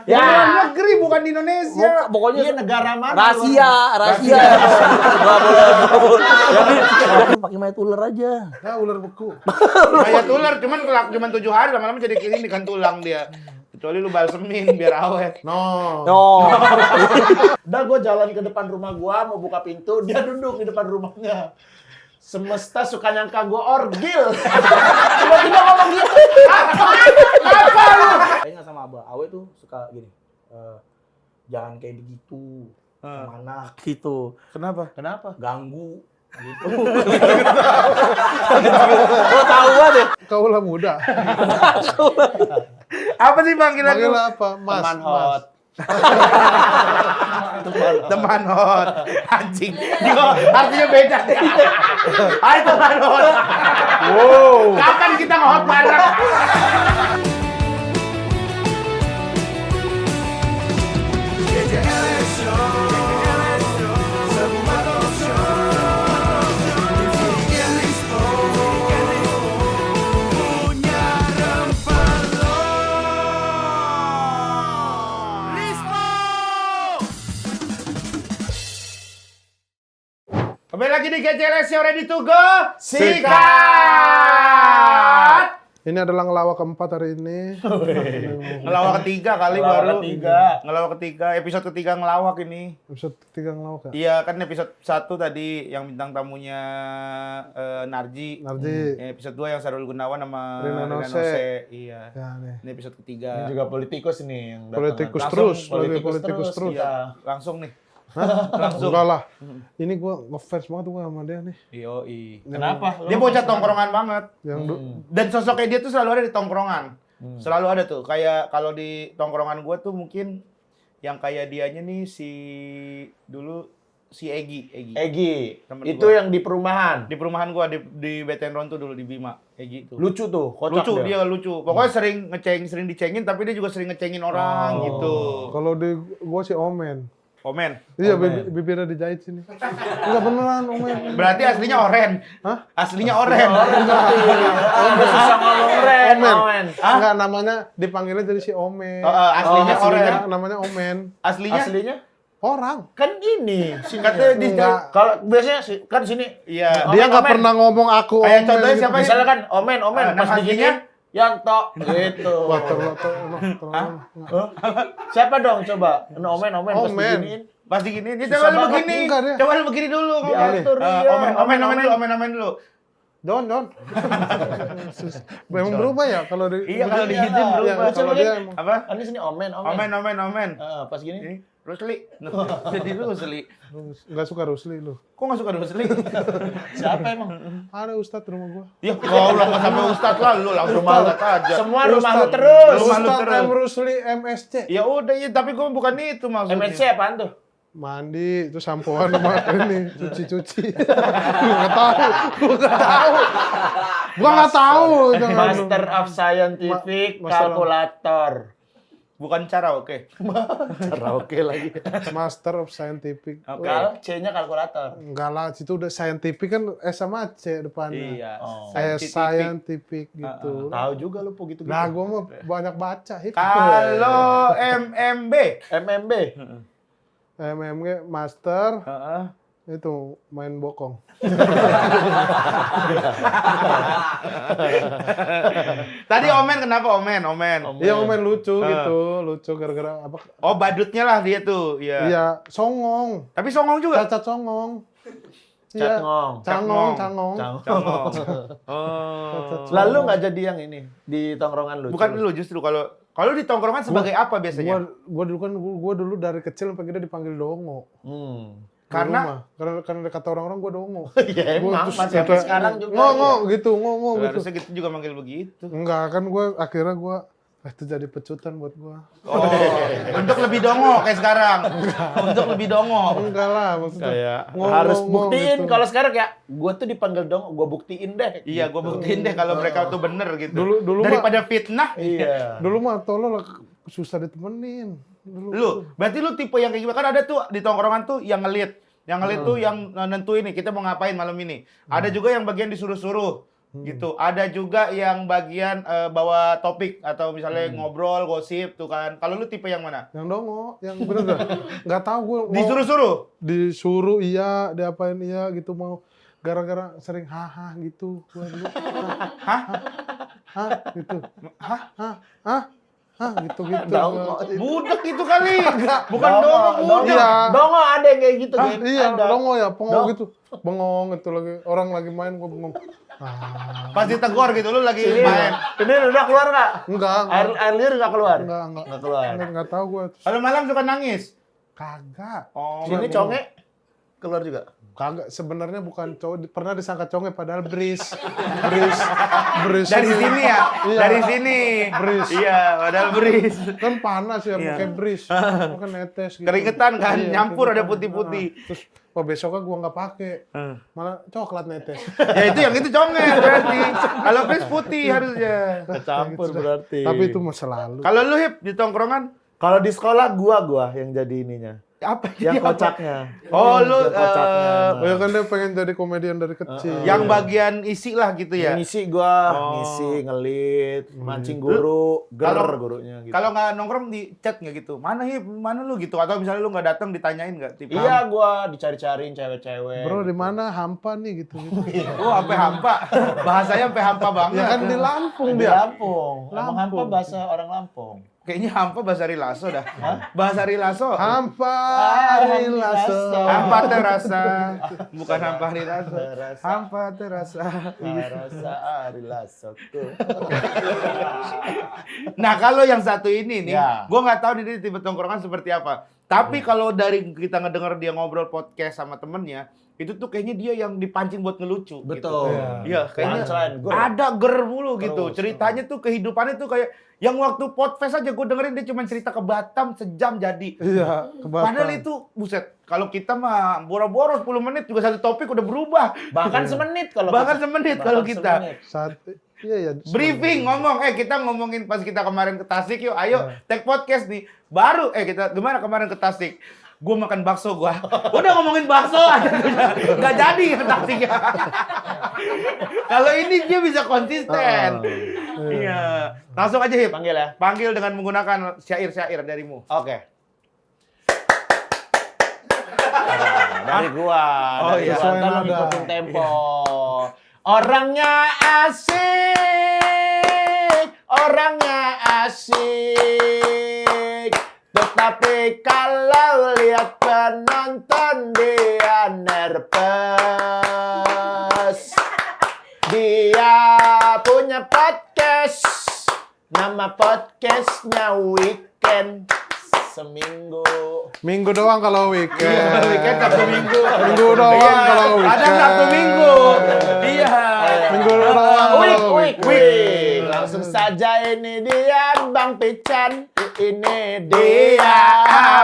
Ya, Luar negeri bukan di Indonesia. pokoknya Iya, negara mana? rahasia. Nggak boleh. Jadi pakai mayat ular aja. Nah, ular beku. Kayak ular, cuman 7 hari lama-lama jadi ini kan tulang dia. Kecuali lu balsemin biar awet. No. No. Udah gue jalan ke depan rumah gua mau buka pintu, dia duduk di depan rumahnya. Semesta suka nyangka gue orgil. Tiba-tiba ngomong gitu. Apa lu? Kayaknya sama Abah Awe tuh suka gini. Jangan kayak begitu. Sama anak gitu. Kenapa? Kenapa? Ganggu. Gitu. Lo tahu banget. Kau lah muda. Apa sih panggilan Panggil lu? apa? Mas. Teman hot. Teman hot. Anjing. Artinya beda. Hai teman hot. Wow. Kapan kita nge-hot bareng? Kembali lagi di GCLS Show, ready to go? Sikat! Ini adalah ngelawak keempat hari ini. Ngelawak ketiga kali Ngelawak baru. ketiga. Ngelawak ketiga, episode ketiga ngelawak ini. Episode 3 ngelawak ya? Iya, kan episode 1 tadi yang bintang tamunya Narji. Narji. Episode 2 yang Sarul Gunawan sama Rina Rina Nose. Nose. Iya. Ya nih. Ini episode ketiga. Ini juga politikus nih yang datang. Politikus Langsung terus, lagi politikus terus. Iya. Langsung nih. Langsung. Enggak lah. Ini gue ngefans banget gua sama dia nih. Yoi. Kenapa? Dia bocah tongkrongan banget. Yang Dan sosoknya dia tuh selalu ada di tongkrongan. Selalu ada tuh. Kayak kalau di tongkrongan gue tuh mungkin yang kayak dianya nih dulu si Egi. Egi. Temen Itu gua. yang di perumahan. Di perumahan gua di Betenron tuh dulu di Bima. Egi tuh. Lucu tuh, kocak Lucu dia lucu. Pokoknya sering dicengin tapi dia juga sering ngecengin orang gitu. kalau di gua si Omen. Komen. Iya, bibirnya dijahit sini. Enggak beneran, Omen. Berarti aslinya oren. Hah? Aslinya oren. Susah ngomong Ren, Omen. Omen. Enggak, namanya dipanggilnya jadi si Omen. Aslinya oren. Namanya Omen. Aslinya? Aslinya Orang. kan ini Singkatnya di Enggak. kalau biasanya kan di sini Iya. Dia nggak Omen. pernah ngomong aku Kayak Omen contohnya gitu. siapa ya? misalnya kan Omen Nama pas diginiin Yanto gitu. Wah, terlalu. Siapa dong coba? Omen pas Omen. diginiin. Pas digini, dia Susah coba lu banget. begini. Enggak, dia. Coba lu begini dulu. Diatur dia. Omen dulu. Don. Memang berubah ya kalau di Iya, kalau digituin berubah. Ya, kalau Coba dia lihat. emang. Apa? Kan di sini Omen. Omen. Pas gini. Ini Rusli. Jadi Rusli. Nggak suka Rusli lu. Kok nggak suka Rusli? Siapa emang? Ada Ustadz di rumah gua. Ya kau lah nggak sampai Ustadz lah, lu langsung malat aja. Semua rumah lu Ustadz. terus. Rumah lu Ustadz terus. M. Rusli MSC. Ya udah ya, tapi gua bukan itu maksudnya. MNC apaan tuh? Mandi, itu sampoan sama ini cuci. Nggak tahu. Gua nggak tahu. Jangan. Master of Scientific Master of- Kalkulator. Bukan cara oke. Karaoke lagi. Master of Scientific. Oke. C-nya kalkulator. Enggak lah, situ udah scientific kan S sama C depannya. Iya. Oh. Scientific gitu. Tahu juga lu gitu. Nah, gua mah banyak baca. Kalau MMB. MMB. MMG Master Heeh. itu main bokong. Tadi Omen kenapa Omen? Iya, main lucu gitu, lucu gara-gara apa? Oh, badutnya lah dia tuh. Iya. Iya, songong. Tapi songong juga. Cacat songong. Cangong. Cangong. Cangong. Oh. Lalu nggak jadi yang ini di tongkrongan lu? Bukan lu justru kalau di tongkrongan sebagai apa biasanya? Gua dulu dari kecil sampai gede dipanggil Dongo. Di Karena rumah. Karena kata orang-orang gua Dongo. Ya Gua emang terus masih sampai kata- sekarang juga. Ngo gitu. harusnya gitu juga manggil begitu. Enggak, kan akhirnya gua itu jadi pecutan buat gua. Oh, untuk lebih dongo kayak sekarang. Untuk lebih dongo. Enggak lah, maksudnya. Kayak Ngo, harus ngo, buktiin gitu. kalau sekarang kayak gua tuh dipanggil dong, gua buktiin deh. Iya, gue buktiin deh kalau mereka tuh bener gitu. Dulu Daripada fitnah. Iya. Dulu mah tolol susah ditemenin. Dulu. Lu, berarti lu tipe yang kayak gimana? Kan ada tuh di tongkrongan tuh yang ngelit. Yang ngelit tuh yang nentuin nih, kita mau ngapain malam ini. Ada juga yang bagian disuruh-suruh. gitu. Ada juga yang bagian bawa topik atau misalnya ngobrol, gosip tuh kan. Kalau lu tipe yang mana? Yang dongo, yang bener dah. Nggak tahu gue. Disuruh-suruh? Disuruh iya, diapain iya gitu mau. Gara-gara sering haha gitu. Gua dulu. Hah? Hah gitu. Hah? Hah gitu-gitu. Budak itu kali. Bukan dongo, budak. Iya. Dongo ada yang kayak gitu, Gen. Iya, Ada. dongo ya, pengong gitu. Bengong itu lagi, orang lagi main gue bengong. Pas ditegur gitu lu lagi Ini, main. ini udah keluar nggak? Enggak. Air liur nggak keluar? Enggak. Nggak keluar. Enggak tahu gue. Kalau malam suka nangis. Kagak. Oh, Sini conge keluar juga. Kagak, sebenarnya bukan cowok, pernah disangka conge padahal bris. dari sini ya? Iya. Dari sini. Bris. Iya, padahal bris. Kan panas ya, Iya. pakai bris. Kan netes gitu. Keringetan kan, Iya, nyampur ada keringetan. putih-putih. Terus, besoknya gua nggak pakai. Malah coklat netes. Ya itu yang itu conge berarti. Kalau bris putih harusnya. Kecampur Gitu dah. berarti. Tapi itu masa lalu. Kalau lu Hip di tongkrongan Kalau di sekolah gua yang jadi ininya. apa? Yang Jadi apa? kocaknya. Oh, lu Yang kocaknya. Oh ya kan dia pengen jadi komedian dari kecil. yang bagian isi lah gitu ya. Ngisi gua, Oh. ngisi, ngelit, mancing guru, Kalau- gurunya gitu. Kalau nggak nongkrong di chat nggak gitu? Mana Hip? Mana lu gitu? Atau misalnya lu nggak datang ditanyain nggak? Tipe Iya, gua dicari-cariin cewek-cewek. Bro, gitu. di mana hampa nih gitu. Oh, sampai hampa. Bahasanya sampai hampa banget. Ya kan di Lampung Di dia. Lampung. Emang hampa Lampung. bahasa orang Lampung. Kayaknya hampa bahasa Rilaso dah. Bahasa Rilaso. Hampa Rilaso. Hampa terasa. Bukan hampa Rilaso. Terasa. Hampa terasa. Rasa Ari Lasoku. Nah, kalau yang satu ini nih, Ya. gue nggak tahu nih dia tipe tongkrongan seperti apa. Tapi kalau dari kita ngedenger dia ngobrol podcast sama temennya, itu tuh kayaknya dia yang dipancing buat ngelucu. Betul. Gitu. Iya, kayaknya Punchline, ger. ada ger mulu gitu. Terus. Ceritanya tuh kehidupannya tuh kayak yang waktu podcast aja gue dengerin dia cuma cerita ke Batam sejam jadi. Iya, ke Batam. Padahal itu buset. Kalau kita mah boro-boro 10 menit juga satu topik udah berubah. Bahkan semenit kalau Bahkan kita. semenit kalau Bahkan kita. semenit. Iya ya. Briefing ngomong, kita ngomongin pas kita kemarin ke Tasik yuk, ayo take podcast nih. Baru kita gimana kemarin ke Tasik? Gue makan bakso gua. Udah ngomongin bakso aja udah. Nggak jadi ke Tasik ya. Kalau ini dia bisa konsisten. Iya. Langsung aja Hip. Panggil ya. Panggil dengan menggunakan syair-syair darimu. Oke. Dari gua. Oh, dari iya. gua. Sesuai Ntar lo nada. ngikutin tempo. Orangnya asik, tetapi kalau lihat penonton dia nervous. Dia punya podcast, nama podcastnya Weekend Seminggu. Minggu doang kalau weekend. Weekend Sabtu Minggu. Minggu doang Iya, kalau weekend. Ada Sabtu Minggu. Iya. Minggu doang kalau Week. Langsung saja ini dia Bang Pican. Ini dia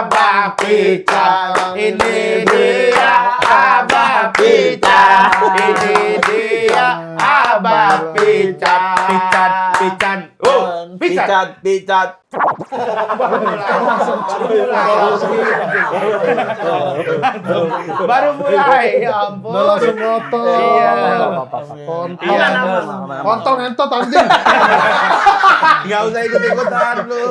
Abang Pican. Ini dia Abang Pican. Ini dia Abang Pican. Pican. Oh, pican. Picat. Baru mulai. Ya ampun. Udah langsung motor. Iya. Kontol. Iya, Kontol ngentot anjing. Enggak usah ikut-ikutan lu.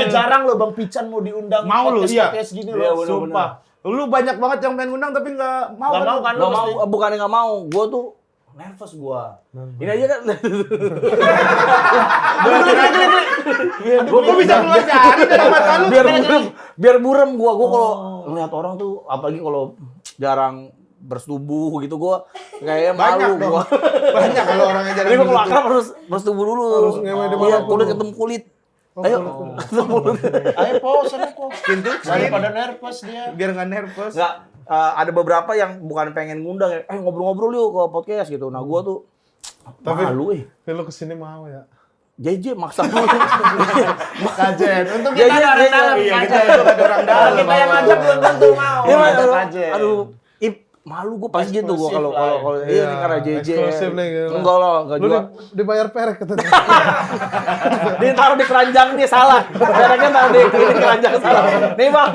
Jarang loh Bang Pican mau diundang Mau lu, iya. podcast gini Iya, loh. bener-bener. Sumpah. Lu banyak banget yang pengen ngundang tapi nggak mau. Nggak mau kan lu Gak mau, mesti. bukannya nggak mau, gue tuh nervous gue. Ini aja kan. Gua bisa keluar cari dari mata lu. biar burem gue kalau ngeliat orang tuh, apalagi kalau jarang bersetubuh gitu gue kayaknya Banyak malu dong. gue. Banyak kalau orang yang Jadi jarang gue kalau bersetubuh. akrab harus bersetubuh dulu. Harus ngewe di Iya, mana pun. kulit ketemu kulit. Ayo, ketemu kulit. Ayo po, sana po. Pintu Daripada nervous dia. biar nggak nervous. Nggak, ada beberapa yang bukan pengen ngundang, ngobrol-ngobrol yuk ke podcast gitu. Nah gue tuh Tapi- malu Tapi lu kesini mau ya. JJ maksa gue. Kajen. Untuk Iya, kita iya, ada orang iya, dalam. Iya, kita Kajen. itu ada orang Kalau dalam. kita yang ngajak belum tentu mau. Iya, Ada aduh, Kajen. aduh, malu gue pasti gitu gue Eksklusif kalau lah, ini karena JJ. eksklusif nih, gitu. Enggak lah, enggak Lu juga. dibayar perek katanya. Dia taruh di keranjang nih salah. Pereknya taruh di keranjang salah. Nih bang.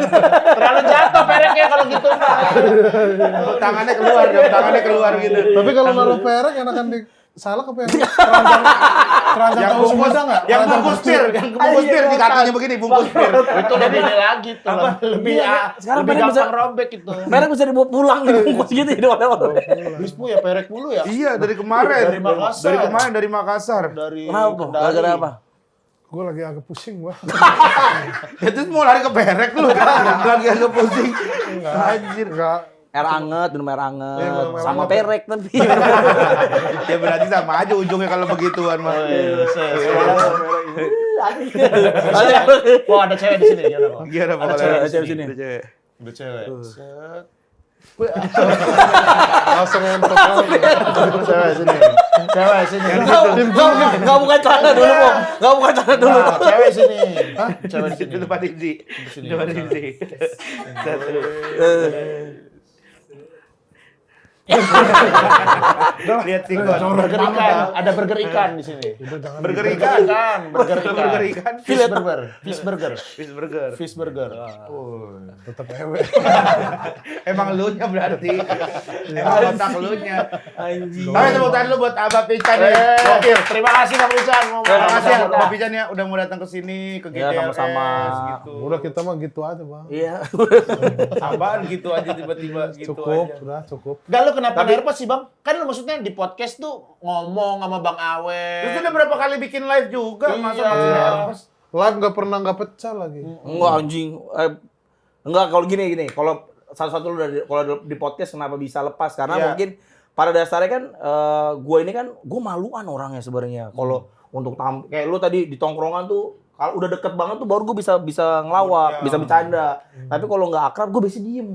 Terlalu jatuh pereknya kalau gitu, Pak. Tangannya keluar gitu. Tapi kalau naruh perek enakan di salak apa yang keranjang Yang tahu bungkus Sumedang nggak? yang Keranjang bungkus bir, yang bungkus bir di kartunya begini bungkus bir. Itu lebih ini lagi tuh. Lebih Iya, sekarang lebih perek bisa- gampang robek itu. Perek bisa dibawa pulang dibungkus gitu ya orang. Bispu ya perek mulu ya. Iya, dari kemarin. Dari Makassar. Dari Makassar. Dari Kenapa? Kendari. Gara-gara apa? Gue lagi agak pusing gua. Ya terus mau lari ke perek lu. Lagi agak pusing. Anjir. Enggak. Air anget, minum air anget. Iya, minum air Sama anget. perek tapi. Ya berarti sama aja ujungnya kalau begituan mah. Oh, ada cewek di sini gimana, Pak? Gimana Pak? Ada cewek sini. Ada cewek. Ada cewek. Set. Langsung entok lagi. Cewek sini. Cewek sini. Enggak buka celana dulu, Bang. Enggak buka celana dulu. Nah, cewek sini. Hah? Cewek Di sini. depan Indi. Di depan Indi. Lihat tikon. Burger ikan, ada burger ikan di sini. Burger ikan. Burger Burger ikan. ikan. Fish burger, fish burger, Fish burger. fish burger. Tetap ewe. Emang lu nya berarti. Emang otak lu nya. Anjing. Tapi tepuk tangan lu buat Abah Pican nih. Gokil. Terima kasih Bang Rican. Terima kasih ya Abah Pican ya udah mau datang ke sini ke Ya, GTLS sama-sama. gitu. Udah kita mah gitu aja, Bang. Iya. Apaan gitu aja tiba-tiba gitu Cukup, aja. udah cukup. Gak lu kenapa nervous sih Bang? Kan lu maksudnya di podcast tuh ngomong sama Bang Awe. Terus udah berapa kali bikin live juga, masa Iya. masih nervous? Live nggak pernah nggak pecah lagi. Enggak anjing. Enggak kalau gini. Kalau satu-satu lu kalau di podcast kenapa bisa lepas karena Iya. mungkin pada dasarnya kan gue ini kan gue maluan orangnya sebenarnya. Kalau untuk kayak lu tadi di tongkrongan tuh kalau udah deket banget tuh baru gue bisa ngelawak, Iya. bisa bercanda. Tapi kalau nggak akrab gue biasa diem.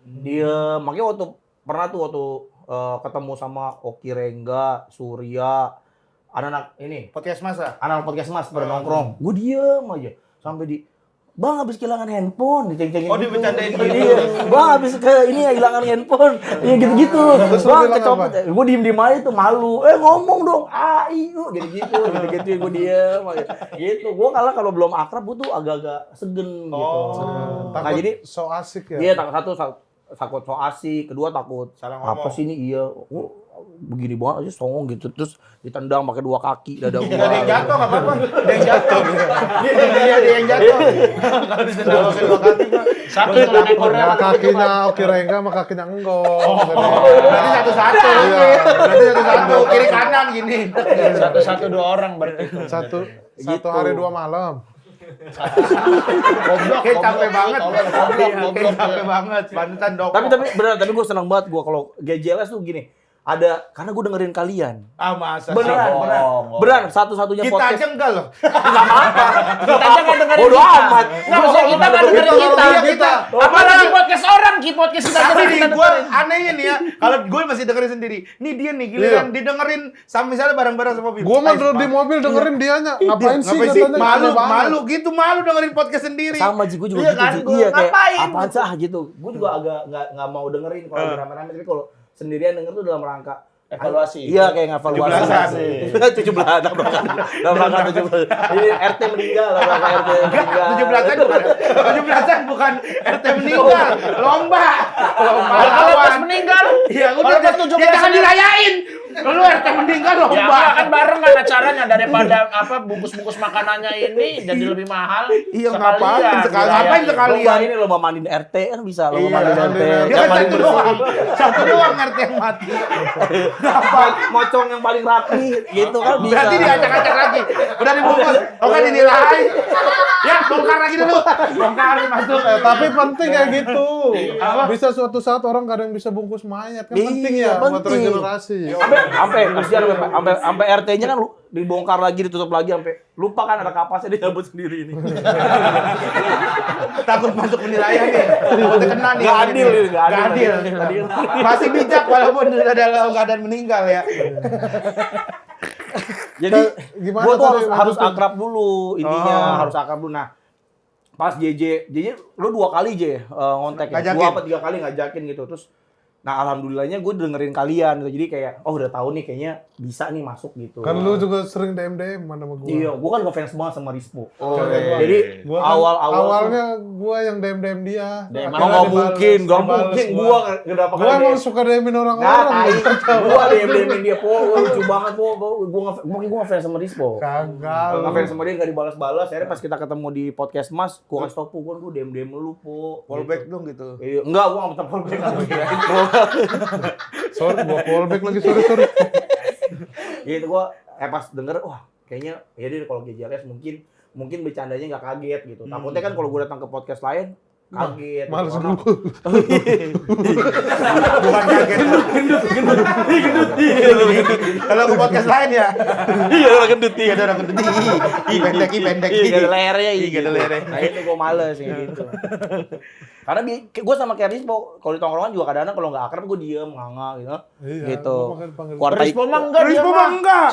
Diem. Makanya waktu ketemu sama Oki Rengga, Surya, anak-anak ini Podcast masa? anak podcast mas pada nongkrong, gue diem aja sampai Bang habis kehilangan handphone, diceng-cengin Oh, dibecandain gitu. Iya. Bang habis ini ya kehilangan handphone, ya gitu-gitu. Terus lu Bang bilang kecopet, apa? gue diem-diem aja tuh malu. Ngomong dong, gitu-gitu gue diem aja. Gitu, gue kalau belum akrab gue tuh agak-agak segen gitu. Takut Nah jadi, so asik ya. iya takut so asik, kedua takut Salah apa ngomong. sih ini iya. Begini banget aja songong gitu terus ditendang pakai dua kaki dada gua. Gak ada yang jatuh, gak apa-apa. Ada yang jatuh. Dia ada yang jatuh. Kalau ditendang pakai dua kaki mah. Satu tulang ekornya. Nah, kakinya Oki Rengga sama kakinya enggok. Berarti satu-satu. Iya. Berarti satu-satu. Kiri kanan gini. Satu-satu dua orang berarti. Satu Gitu. hari 2 malam. Goblok. Kayak capek banget. Goblok. Kayak capek banget. Panutan dok. Tapi beneran gue senang banget gue kalau GJLS tuh gini. Ada karena gue dengerin kalian. Ah masa Beneran, sih? beneran satu-satunya Kita podcast. aja enggak loh. Kita aja nggak dengerin Bodo kita. amat. Nggak maksudnya kita nggak dengerin kita. Iya, kita. Apalagi podcast orang, podcast kita Tapi dengerin, nih, kita gue dengerin. anehnya nih ya, kalau gue masih dengerin sendiri. Nih dia nih, giliran didengerin sama misalnya bareng-bareng sama mobil. Gua mah di mobil dengerin dianya. Ngapain sih Ngapain sih? katanya? Malu, Aneh banget. malu gitu, malu dengerin podcast sendiri. Sama Ji, gue juga Iya gitu. kan? Ji. Gua Iya kayak ngapain? apaan sih gitu. Gue juga agak nggak mau dengerin kalau lagi rame-rame tapi kalau sendirian denger tuh dalam rangka Evaluasi. Iya kayak ngevaluasi. 17-an. 17 dalam rangka 17. Ini RT meninggal dalam rangka RT meninggal. 17-an bukan 17-an bukan RT meninggal, lomba. Lomba Kalau pas lawan. meninggal, Iya, kalau udah pas 17 ya jangan dirayain. Lu RT meninggal ya lomba. enggak, kan bareng kan acaranya daripada bungkus-bungkus makanannya ini jadi lebih mahal. Iya, Sekalian ngapain? dirayain. Ngapain sekali? Lomba ini lomba mandiin RT kan bisa lomba Iya, mandiin RT. mandiin Dia Yang kan paling satu bersih. doang. Satu doang RT yang mati. Mocong yang paling rapi gitu kan bisa. Berarti diacak-acak lagi. Udah dibungkus. Oke dinilai. Ya, bongkar lagi dulu. Bongkar masuk. Tapi penting kayak gitu. Apa? Bisa suatu saat orang kadang bisa bungkus mayat kan Iya, penting ya buat penting. regenerasi. Sampai kesian sampai RT-nya kan dibongkar lagi ditutup lagi sampai lupa kan ada kapasnya dia nyabut sendiri ini. Takut masuk penilaian nih. Takut kena nih. Nggak adil ini, nggak Nggak adil. adil. Masih bijak walaupun sudah dalam keadaan meninggal ya. Jadi Gimana gua tuh tadi harus lanjutin? akrab dulu intinya, Oh. harus akrab dulu. Nah, pas JJ lu 2 kali ngontek ya. Ngajakin. 2 apa 3 kali ngajakin gitu. Terus Nah alhamdulillahnya gue dengerin kalian gitu. Jadi kayak udah tahu nih kayaknya bisa nih masuk gitu. Kan lu juga sering DM mana sama gua. Iya, gue kan ngefans banget sama Rispo. Oh, Jadi Gua kan awal-awal awalnya gua yang DM dia. DM Akhirnya nggak dibales, mungkin, nggak dibales mungkin gue nggak dapat Gua emang suka DM-in Nggak, orang-orang. gue DM dia, lucu banget, mungkin gue ngefans sama Rispo. Kagak. Kalau ngefans sama dia nggak dibalas-balas, akhirnya pas kita ketemu di podcast Mas, gue kasih tau, gue DM lu, Po. fallback dong gitu. Iya, enggak, gue nggak minta fallback. Sorry, gua callback lagi, sorry. Gitu gue, pas denger, wah kayaknya ya deh kalau GJLS mungkin bercandanya nggak kaget gitu. Takutnya kan kalau gue datang ke podcast lain, kaget. Males gitu. gua. Bukan kaget. Kalau ke podcast lain ya. Iya, orang gendut. Iya, ada orang gendut. Pendek. Iya, gak ada layarnya. Iya, gak ada layarnya. Nah itu gue males kayak gitu. Karena gue sama kayak Rispo, kalau di tongkrongan juga kadang-kadang kalau nggak akrab gue diem, nganga gitu. Iya, Gitu. gua makanya panggil. Kuartai- Rispo mah enggak, Rispo dia mah enggak.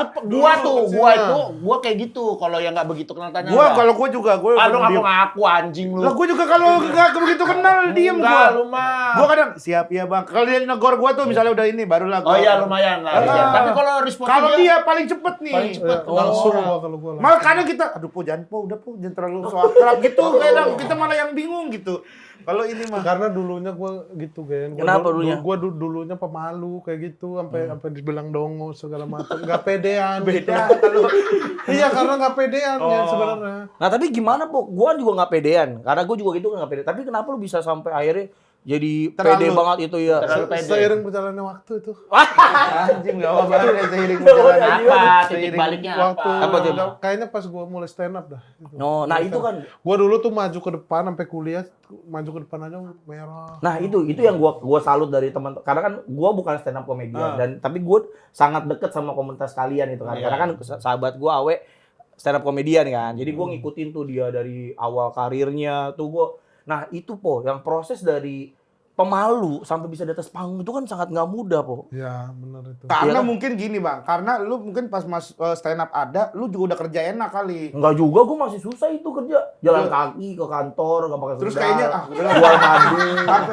Gua kayak gitu. Kalau yang enggak begitu kenal tanya. Kalau gua juga, lu ngaku anjing lu. Lah gua juga kalau enggak begitu kenal diem Enggak, gua. lu mah. Gua kadang siap ya Bang. Kalau dia negor gua tuh misalnya udah ini barulah gua. Oh iya lumayan lah. Iya. Tapi kalau Rispo Kalau dia paling cepet nih. paling cepet Langsung gua kalau gua. Malah kadang kita, aduh Po jangan Po, udah Po, jangan terlalu so akrab gitu. Kadang kita malah yang bingung gitu. Kalau ini mah Karena dulunya gua gitu, Gen. Kenapa dulunya? Gua dulunya pemalu kayak gitu, sampai dibilang dongo segala macam. Enggak pedean. beda gitu. kalau Iya, karena enggak pedean ya sebenarnya. Nah tapi gimana, Po? Gue juga nggak pedean. Karena gue juga gitu nggak pede. Tapi kenapa lu bisa sampai akhirnya jadi pede Terlalu- banget itu ya? terlalu pede. Seiring berjalannya waktu itu. anjing enggak apa banget seiring berjalan. Apa titik baliknya Waktu apa? Apa tuh? kayaknya pas gua mulai stand up dah. Gitu. Oh, nah itu kan. Gua dulu tuh maju ke depan sampai kuliah, maju ke depan aja merah. Nah itu yang gua salut dari teman. Karena kan gua bukan stand up comedian dan tapi gua sangat deket sama komunitas kalian itu kan. Iya. Karena kan sahabat gua Awe stand up comedian kan. Jadi gua ngikutin tuh dia dari awal karirnya tuh gua. Nah itu Po, yang proses dari pemalu sampai bisa di atas panggung itu kan sangat nggak mudah, Po. Ya, benar itu. Karena Iya kan? mungkin gini Bang, karena lu mungkin pas stand up ada, lu juga udah kerja enak kali. Enggak juga, gue masih susah itu kerja. Jalan kaki ke kantor, nggak pakai Terus sendal. kayaknya jual madu,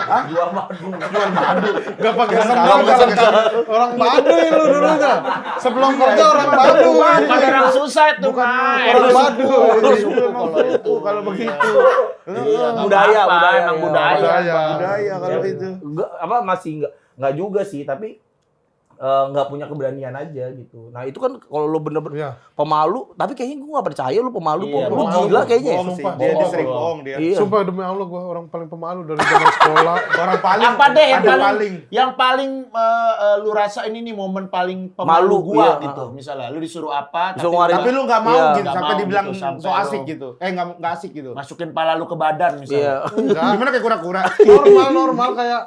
Hah? jual madu. jual madu. Gak pakai Nggak sendal, pakai sendal. orang Baduy lu dulunya. Sebelum kerja orang Baduy. Bukan orang susah itu, Bukan Mas. orang Baduy. Suku kalau itu. Kalau begitu. Iya, Budaya, apa, budaya, emang ya. budaya. Budaya kalau itu. Enggak, apa masih enggak juga sih, tapi nggak punya keberanian aja gitu. Nah itu kan kalau lu bener-bener Iya. pemalu, tapi kayaknya gue nggak percaya lu pemalu, Iya, lu pemalu. gila kayaknya. Bohong. Sih, Sumpah, dia bohong. sering bohong dia. Iya. Sumpah demi Allah gua orang paling pemalu dari zaman sekolah. Orang paling Apa deh yang ada paling lu rasa ini nih momen paling pemalu Malu, gua iya. gitu. Misalnya lu disuruh apa Disuruh tapi ngeluarin- tapi lu nggak mau Iya. gitu Nggak sampai mau dibilang gitu, sampai so asik lu- gitu. Nggak asik gitu. masukin pala lu ke badan Iya. misalnya. Enggak. Gimana kayak kura-kura? Normal kayak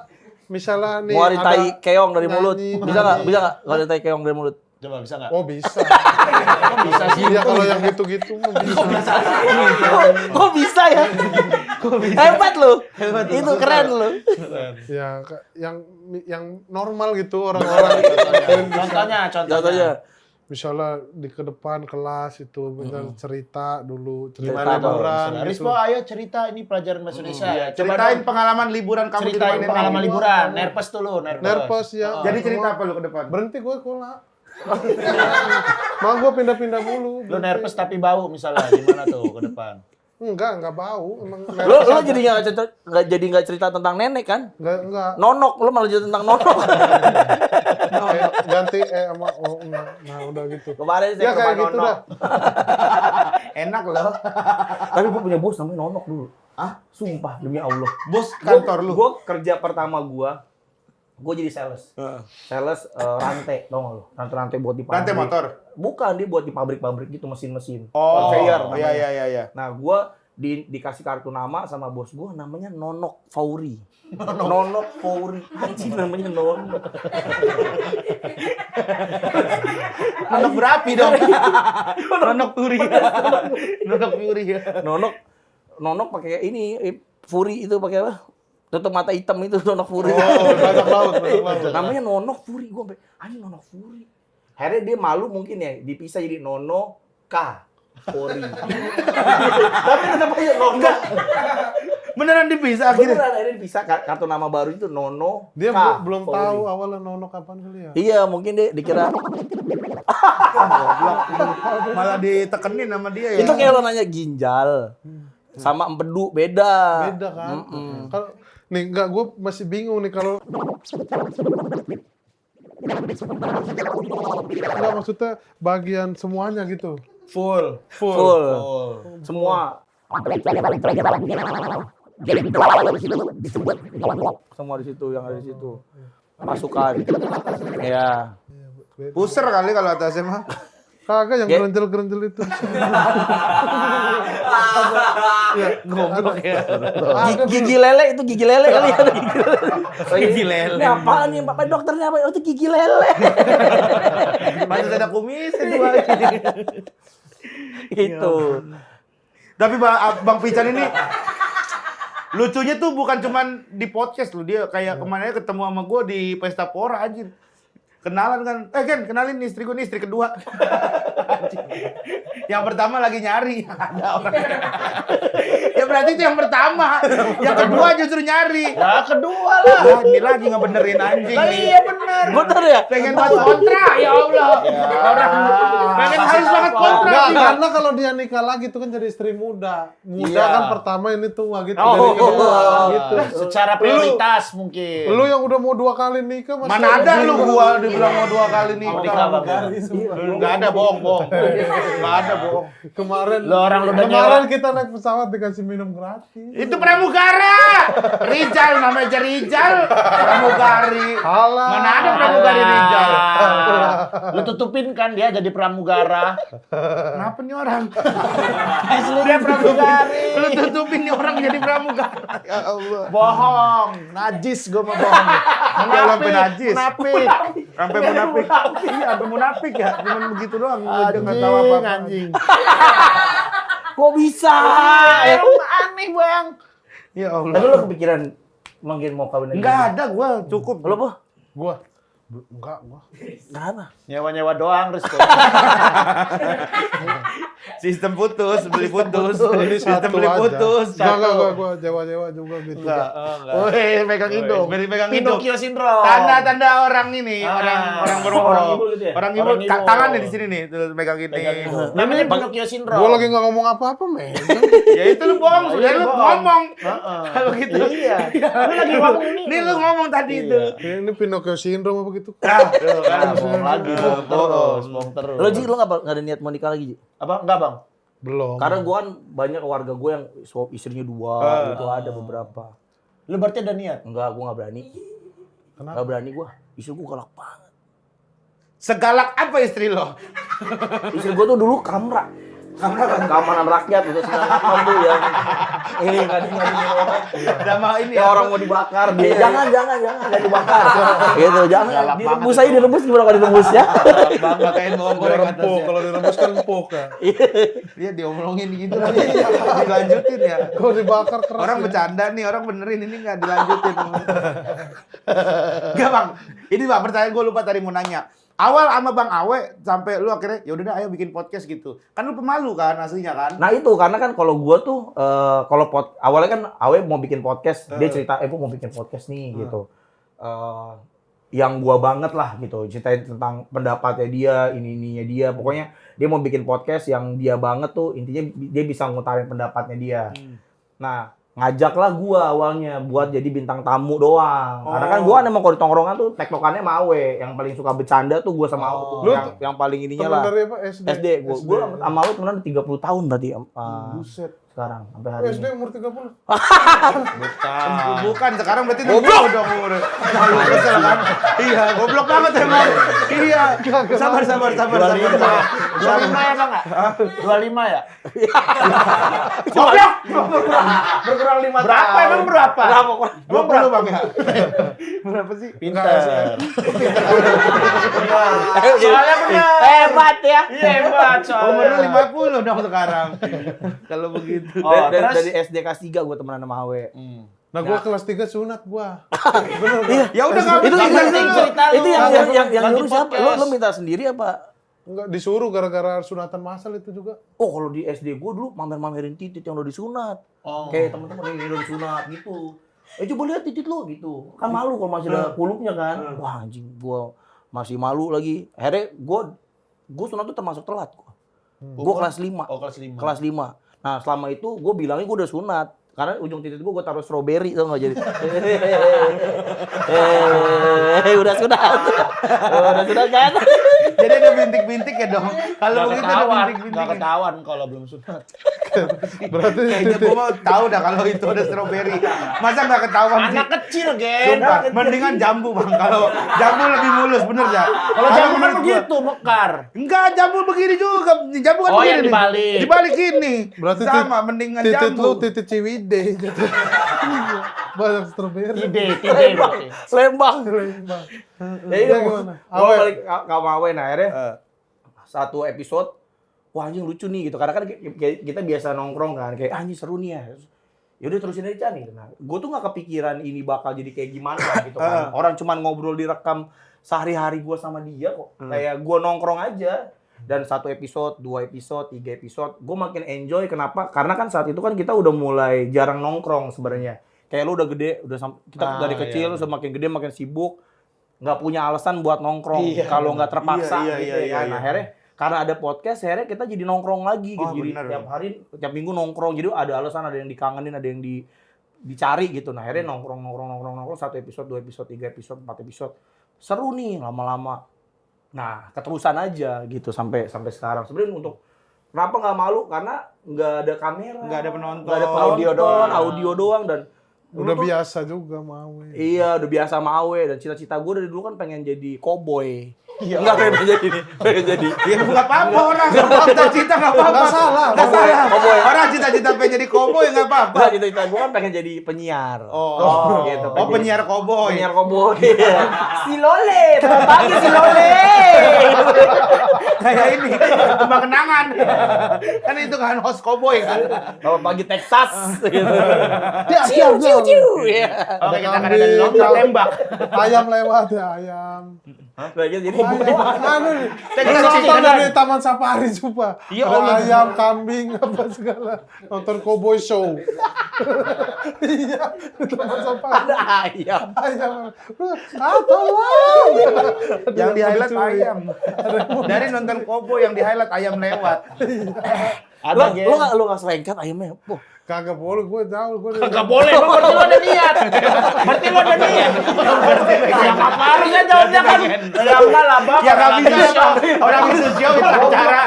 misalnya nih Ngeluarin tai keong dari nyanyi, mulut. Bisa nggak? nyanyi. Bisa nggak? Ngeluarin tai keong dari mulut. Coba bisa nggak? Oh bisa. Kok bisa sih? Iya kalau yang gitu-gitu mah bisa. Kok bisa ya? Hebat lu. Itu keren lu. Ya yang normal gitu orang-orang. Contohnya. Contohnya. Misalnya di ke depan kelas itu misal cerita dulu Gimana tuh? liburan gitu. Rispo, ayo cerita ini pelajaran bahasa Indonesia ya. Coba Ceritain dong. pengalaman liburan kamu di rumah Ceritain nenek. pengalaman liburan. Nerpes dulu, Nervous ya. Jadi cerita apa lu ke depan? Berhenti gue sekolah. Mau gue pindah-pindah mulu. Lu nervous tapi bau misalnya. Gimana tuh ke depan? Enggak bau. Emang Lu jadi nggak cerita tentang nenek kan? enggak. Nonok, lu malah jadi tentang nonok. Ganti sama enggak. Nah, udah gitu. Kemarin saya Ya ke kayak rumah gitu nonok. dah. Enak loh. Tapi gue punya bos namanya nonok dulu. Ah, sumpah demi Allah. Bos kantor lu. Gue kerja pertama gue jadi sales. Sales rantai, tau gak lu? Rantai-rantai buat di pabrik. Rantai motor. Bukan, dia buat di pabrik-pabrik gitu, mesin-mesin. Oh, Conveyor namanya. iya. Nah, gue dikasih kartu nama sama bos gue, namanya Nonok Fauri. Nonok Fauri. Anjing namanya Nonok. Nonok berapi dong. Nonok Puri. Nonok Puri. Nonok pakai ini, Furi itu pakai apa? Tutup mata hitam itu Nonok Furi. Oh, bajak laut. Namanya Nonok Furi. Gue sampai, anjing Nonok Furi. Akhirnya dia malu mungkin ya, dipisah jadi Nono K. Furi. Tapi tetap aja Nonok. Beneran dipisah akhirnya. Beneran akhirnya bisa kartu nama baru itu Nono. Dia K. belum Polri. tahu awalnya Nono kapan kali ya. Iya, mungkin dia dikira Malah ditekenin sama dia ya. itu kayak lo nanya ginjal sama empedu beda. Beda kan. Kalau nih enggak, gue masih bingung nih kalau enggak, maksudnya bagian semuanya gitu. Full. Full. Semua. Semua di situ, yang ada di situ. Masukan. Ya. Puser kali kalau atasnya mah. Kagak yang Ya. gerenjel-gerenjel itu. Goblok ya. Gigi lele itu gigi lele kali ya. Gigi lele. Ini apaan nih Pak dokternya apa? Oh, itu gigi lele. Masih ada kumis itu. Gitu. Tapi Bang Pican ini lucunya tuh bukan cuman di podcast lu, dia kayak kemarin ketemu sama gue di Pesta Pora anjir. Kenalan kan, Ken, kenalin istri gue nih, istri kedua. Yang pertama lagi nyari, ada orang. Ya berarti itu yang pertama, yang kedua justru nyari. Ya kedua lah. Ah, ini lagi ngebenerin anjing Lah nih. iya bener. Bener ya? Pengen buat kontra, ya Allah. Orang pengen harus banget kontra. Enggak, nih. karena kalau dia nikah lagi itu kan jadi istri muda. Muda Iya. kan pertama ini tua gitu. Oh, jadi kedua oh, gitu. Secara prioritas mungkin. Lu yang udah mau 2 kali nikah masih Mana ada lu gua dibilang mau 2 kali Mau nikah. nikah Bang. Enggak ada bohong. Enggak ada bohong. Kemarin Lo orang lu udah kemarin kita naik pesawat dikasih minum gratis. Itu pramugara. Rijal namanya aja Rijal. Pramugari. Alah. Mana ada pramugari Rijal? Lu tutupin kan dia jadi pramugara. Kenapa nih orang? Dia pramugari. Lu tutupin nih orang jadi pramugara. Ya Allah. Bohong, najis gue mau bohong. Enggak sampai najis. Munafik. Sampai munafik. Iya, sampai munafik ya. Cuman begitu doang. Dia enggak tahu Anjing, apa-apa. anjing. Kok bisa? Emang aneh bang. Ya Tapi Allah. lo kepikiran mungkin mau kawin lagi? Enggak ada gua, cukup. Lo apa? Gua enggak, gua. Kenapa? Nyewa-nyewa doang, Rizko. Sistem putus, beli putus. Ini Sistem satu beli aja. putus. Enggak, gua jewa-jewa juga gitu. Woi, pegang hidung. Pegang hidung. Pinocchio syndrome. Tanda-tanda orang ini, orang berbohong. Orang ibu gitu ya? Orang ibu, Orang ibu. tangannya di sini nih, terus megang ini. Pegang hidung. Namanya Pinocchio syndrome. Gua lagi nggak ngomong apa-apa, men. Ya itu lu bohong, Oh, sudah iya, lu bohong. ngomong. Heeh. Kalau gitu. Iya. Lu lagi ngomong ini. Nih lu ngomong tadi itu. Ini Pinocchio syndrome apa gitu? Ah, bohong lagi. Bohong terus. Lo Ji, lo nggak ada niat mau nikah lagi Ji? Apa? Enggak, Bang. Belum. Karena gua kan banyak keluarga gue yang istrinya 2, gitu ada beberapa. Lu berarti ada niat? Enggak, gua nggak berani. Kenapa? Nggak berani gua. Istri gua galak banget. Segalak apa istri lo? Istri gua tuh dulu kamra. Keamanan rakyat untuk 98 tuh yang ngadi-ngadi orang. Sama ini Ya orang mau dibakar dia. Jangan dibakar. Gitu, jangan. Direbus aja direbus gimana kalau direbus ya? Bangga kain bawang goreng Empuk, atasnya. kalau direbus kan empuk ya. Dia diomongin gitu lagi. Dilanjutin ya. Kalau dibakar keras. Orang ya. bercanda nih, orang benerin ini nggak dilanjutin. Enggak bang, ini bang pertanyaan gue lupa tadi mau nanya. Awal sama Bang Awe sampai lu akhirnya ya udah deh ayo bikin podcast gitu. Kan lu pemalu kan aslinya kan? Nah itu karena kan kalau gua tuh awalnya kan Awe mau bikin podcast, dia cerita gua mau bikin podcast nih gitu. Yang gua banget lah gitu, ceritain tentang pendapatnya dia, ininya dia. Pokoknya dia mau bikin podcast yang dia banget tuh, intinya dia bisa ngutarin pendapatnya dia. Nah, ngajaklah gua awalnya buat jadi bintang tamu doang. Karena kan gua emang kalau di tongkrongan tuh tektokannya sama Awe, yang paling suka bercanda tuh gua sama Awe tuh. Lu Yang paling ininya Temen lah. dari apa? SD. SD, gua sama Awe temenan 30 tahun berarti Buset. sekarang sampai hari SD ini. umur 30. Bukan, sekarang berarti goblok dong umur. Malu kesel kan? Iya, goblok banget emang. Iya. Sabar. 25 ya, Bang? 25 ya? Goblok. Berkurang 5 berapa? Emang berapa? Emang perlu Bang ya? Berapa sih? Pinter. Soalnya benar. Hebat ya. Iya, hebat Umur lu soalnya. 50 dong sekarang. Kalau begitu. Oh, terus? Dari SD kelas 3 gue temenan sama Awe. Nah, gua kelas 3 sunat gua. Ya udah enggak Itu Lanjutin cerita lu. yang nyuruh Lanjut siapa? podcast. Lo minta sendiri apa? Enggak disuruh gara-gara sunatan massal itu juga. Oh, kalau di SD gue dulu mamer-mamerin titit yang udah disunat. Kayak teman-teman yang udah disunat gitu. Coba lihat titit lo gitu. Kan malu kalau masih ada kulupnya kan. Wah anjing, gue masih malu lagi. Akhirnya gue sunat tuh termasuk telat. Gue kelas 5. Oh, kelas 5. Kelas 5. Nah, selama itu gue bilangnya gue udah sunat. Karena ujung titik gue taruh strawberry, tau nggak jadi. Udah sunat. Udah sunat kan? Jadi ada bintik-bintik ya dong. Kalau begitu ada bintik-bintik. Nggak ketahuan kalau belum sunat. Berarti Kayaknya gue mau tahu dah kalau itu ada strawberry. Masa nggak ketahuan sih? Anak kecil, Gen. Sumpah, mendingan jambu bang. Kalau jambu lebih mulus, bener dah. Kalau jambu kan menurut gua- begitu, mekar. Enggak, jambu begini juga. Jambu kan Oh, begini yang nih. dibalik. Dibalik gini. berarti Sama, mendingan titit jambu. lu titit ciwide gitu. Iya, banyak strawberry. Ide berarti. Lembang. Lembang. Jadi Ya, gimana? gue balik ke Awe, nah akhirnya satu episode, wah anjing lucu nih gitu. Karena kan kita biasa nongkrong kan, kayak anjing seru nih ya. Yaudah terusin aja nih. Nah, gue tuh gak kepikiran ini bakal jadi kayak gimana gitu kan. Orang cuman ngobrol direkam sehari-hari gue sama dia kok. Kayak gue nongkrong aja. Dan 1 episode, 2 episode, 3 episode, gue makin enjoy. Kenapa? Karena kan saat itu kan kita udah mulai jarang nongkrong sebenarnya. Kayak lu udah gede, kita dari kecil, semakin gede makin sibuk. Nggak punya alasan buat nongkrong kalau nggak terpaksa gitu ya. Nah, akhirnya karena ada podcast, akhirnya kita jadi nongkrong lagi gitu. Jadi tiap hari, tiap minggu nongkrong. Jadi ada alasan, ada yang dikangenin, ada yang dicari gitu. Nah, akhirnya nongkrong 1 episode, 2 episode, 3 episode, 4 episode. Seru nih lama-lama. Nah, keterusan aja gitu sampai sekarang. Sebenarnya untuk kenapa nggak malu? Karena nggak ada kamera, Nggak ada penonton. nggak ada penonton, audio doang dan Udah dulu tuh- biasa juga mau. Iya, udah biasa sama Awe dan cita-cita gue dari dulu kan pengen jadi koboi. Enggak pengen jadi nih, pengen jadi. Ya nggak apa-apa orang. Cita-cita nggak apa-apa. Nggak salah. Nggak salah. Koboi. Orang cita-cita pengen jadi koboi nggak apa-apa. Enggak, cita-cita gue kan pengen jadi penyiar. Gitu. Oh, penyiar koboi. Penyiar koboi. Si Lole, selamat pagi si Lole. Kayak ini, tembak kenangan. Kan itu kan host koboi kan. Selamat pagi Texas. Gitu. Ciu. Iya. Oke, kita akan kambing, ada lomba tembak. Ayam lewat ya, ayam. Jadi Ayam, anu nih. Texas Nonton chicken. dari Taman Safari coba. Ya Ada Allah. ayam, kambing, apa segala. Nonton Cowboy Show. Iya, di Taman Safari. ada ayam. Ayam. Tolong. Yang di highlight Lucu, ya. ayam. Dari nonton koboi yang di highlight ayam lewat. Ada, Gen. Lu nggak selengkat ayamnya. Wah, Kagak boleh, gue tahu. Nggak boleh, Bang. Berarti lo ada niat. Berarti lo ada niat. Ya apa harusnya jawabnya kan? Ya enggak lah, Bang. Ya nggak bisa. Orang itu show itu acara.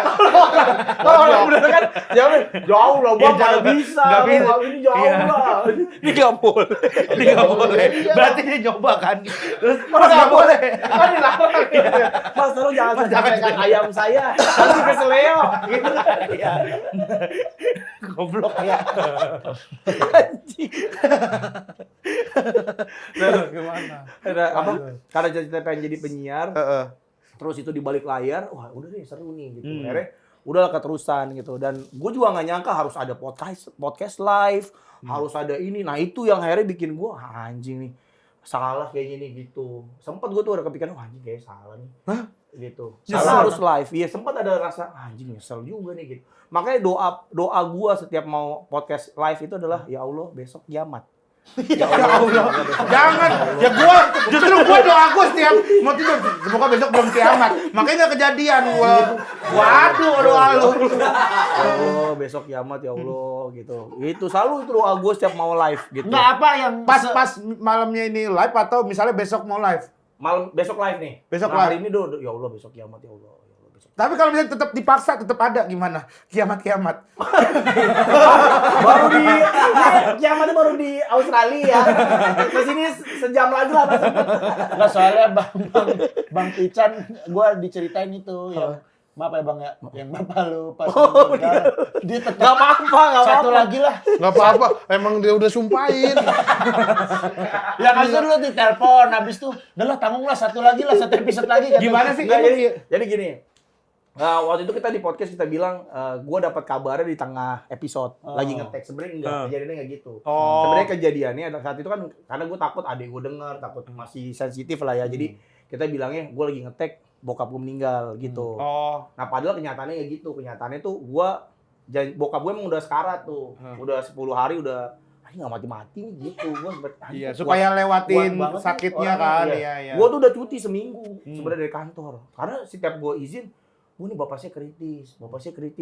kalau orang bener kan jawabnya jauh lah bang, Ya, nggak jauh. bisa. Nggak bisa. Bang, ini jauh Iya. lah. Ini nggak boleh. Ini nggak boleh. Berarti dia nyoba kan. Terus Mas nggak boleh. Kan dilarang. Mas tolong jangan jangan. sampaikan ayam saya. Nanti ke seleo. Gitu kan. ya. Goblok ya. Anjing. Gimana? Apa? Karena cita-cita pengen jadi penyiar. Terus itu di balik layar, wah udah deh seru nih gitu. Akhirnya udahlah keterusan gitu. Dan gue juga nggak nyangka harus ada podcast live, harus ada ini. Nah itu yang akhirnya bikin gue anjing nih salah kayak gini gitu. Sempat gue tuh ada kepikiran, wah anjing kayak salah nih. Gitu. Salah harus live. Iya sempat ada rasa anjing nyesel juga nih gitu. Makanya doa gue setiap mau podcast live itu adalah ya Allah besok kiamat. Ya Allah. Jangan. Ya justru gua doa gua setiap mau tidur. Semoga besok belum kiamat. Makanya nggak kejadian gua. Waduh doa lu. Ya Allah besok kiamat ya Allah gitu. Itu selalu itu doa gue setiap mau live gitu. Nggak apa yang Pas malamnya ini live atau misalnya besok mau live. Malam besok live nih. Besok Nah, live. hari ini ya Allah besok kiamat ya Allah. Ya Allah besok. Tapi kalau misalnya tetap dipaksa tetap ada gimana? Kiamat. Baru di kiamatnya baru di Australia. Ke sini sejam lagi lah Mas. Nggak, soalnya Bang Pican, gue diceritain itu yang maaf ya Bang ya, yang bapak lu pas meninggal, dia tetap Enggak apa-apa, enggak satu apa-apa. lagi lah. Nggak apa-apa, emang dia udah sumpahin. Ya kan dulu ditelepon, habis tuh, udah lah tanggung lah satu lagi lah, satu episode lagi. Kata. Gimana sih? Enggak, jadi gini. Waktu itu kita di podcast kita bilang gue dapat kabarnya di tengah episode lagi ngetek. Sebenarnya enggak, kejadiannya enggak gitu. Sebenarnya kejadiannya saat itu kan karena gue takut adik gue denger, takut masih sensitif lah ya. Jadi kita bilangnya gue lagi ngetek, bokap gue meninggal gitu. Oh. Nah padahal kenyataannya ya gitu, kenyataannya tuh bokap gue emang udah sekarat tuh, udah 10 hari udah nggak mati-mati nih gitu. Iya, supaya lewatin kuat banget sakitnya nih kan. orangnya. Iya. Gue tuh udah cuti seminggu sebenarnya dari kantor. Karena setiap gue izin, ini bapaknya kritis.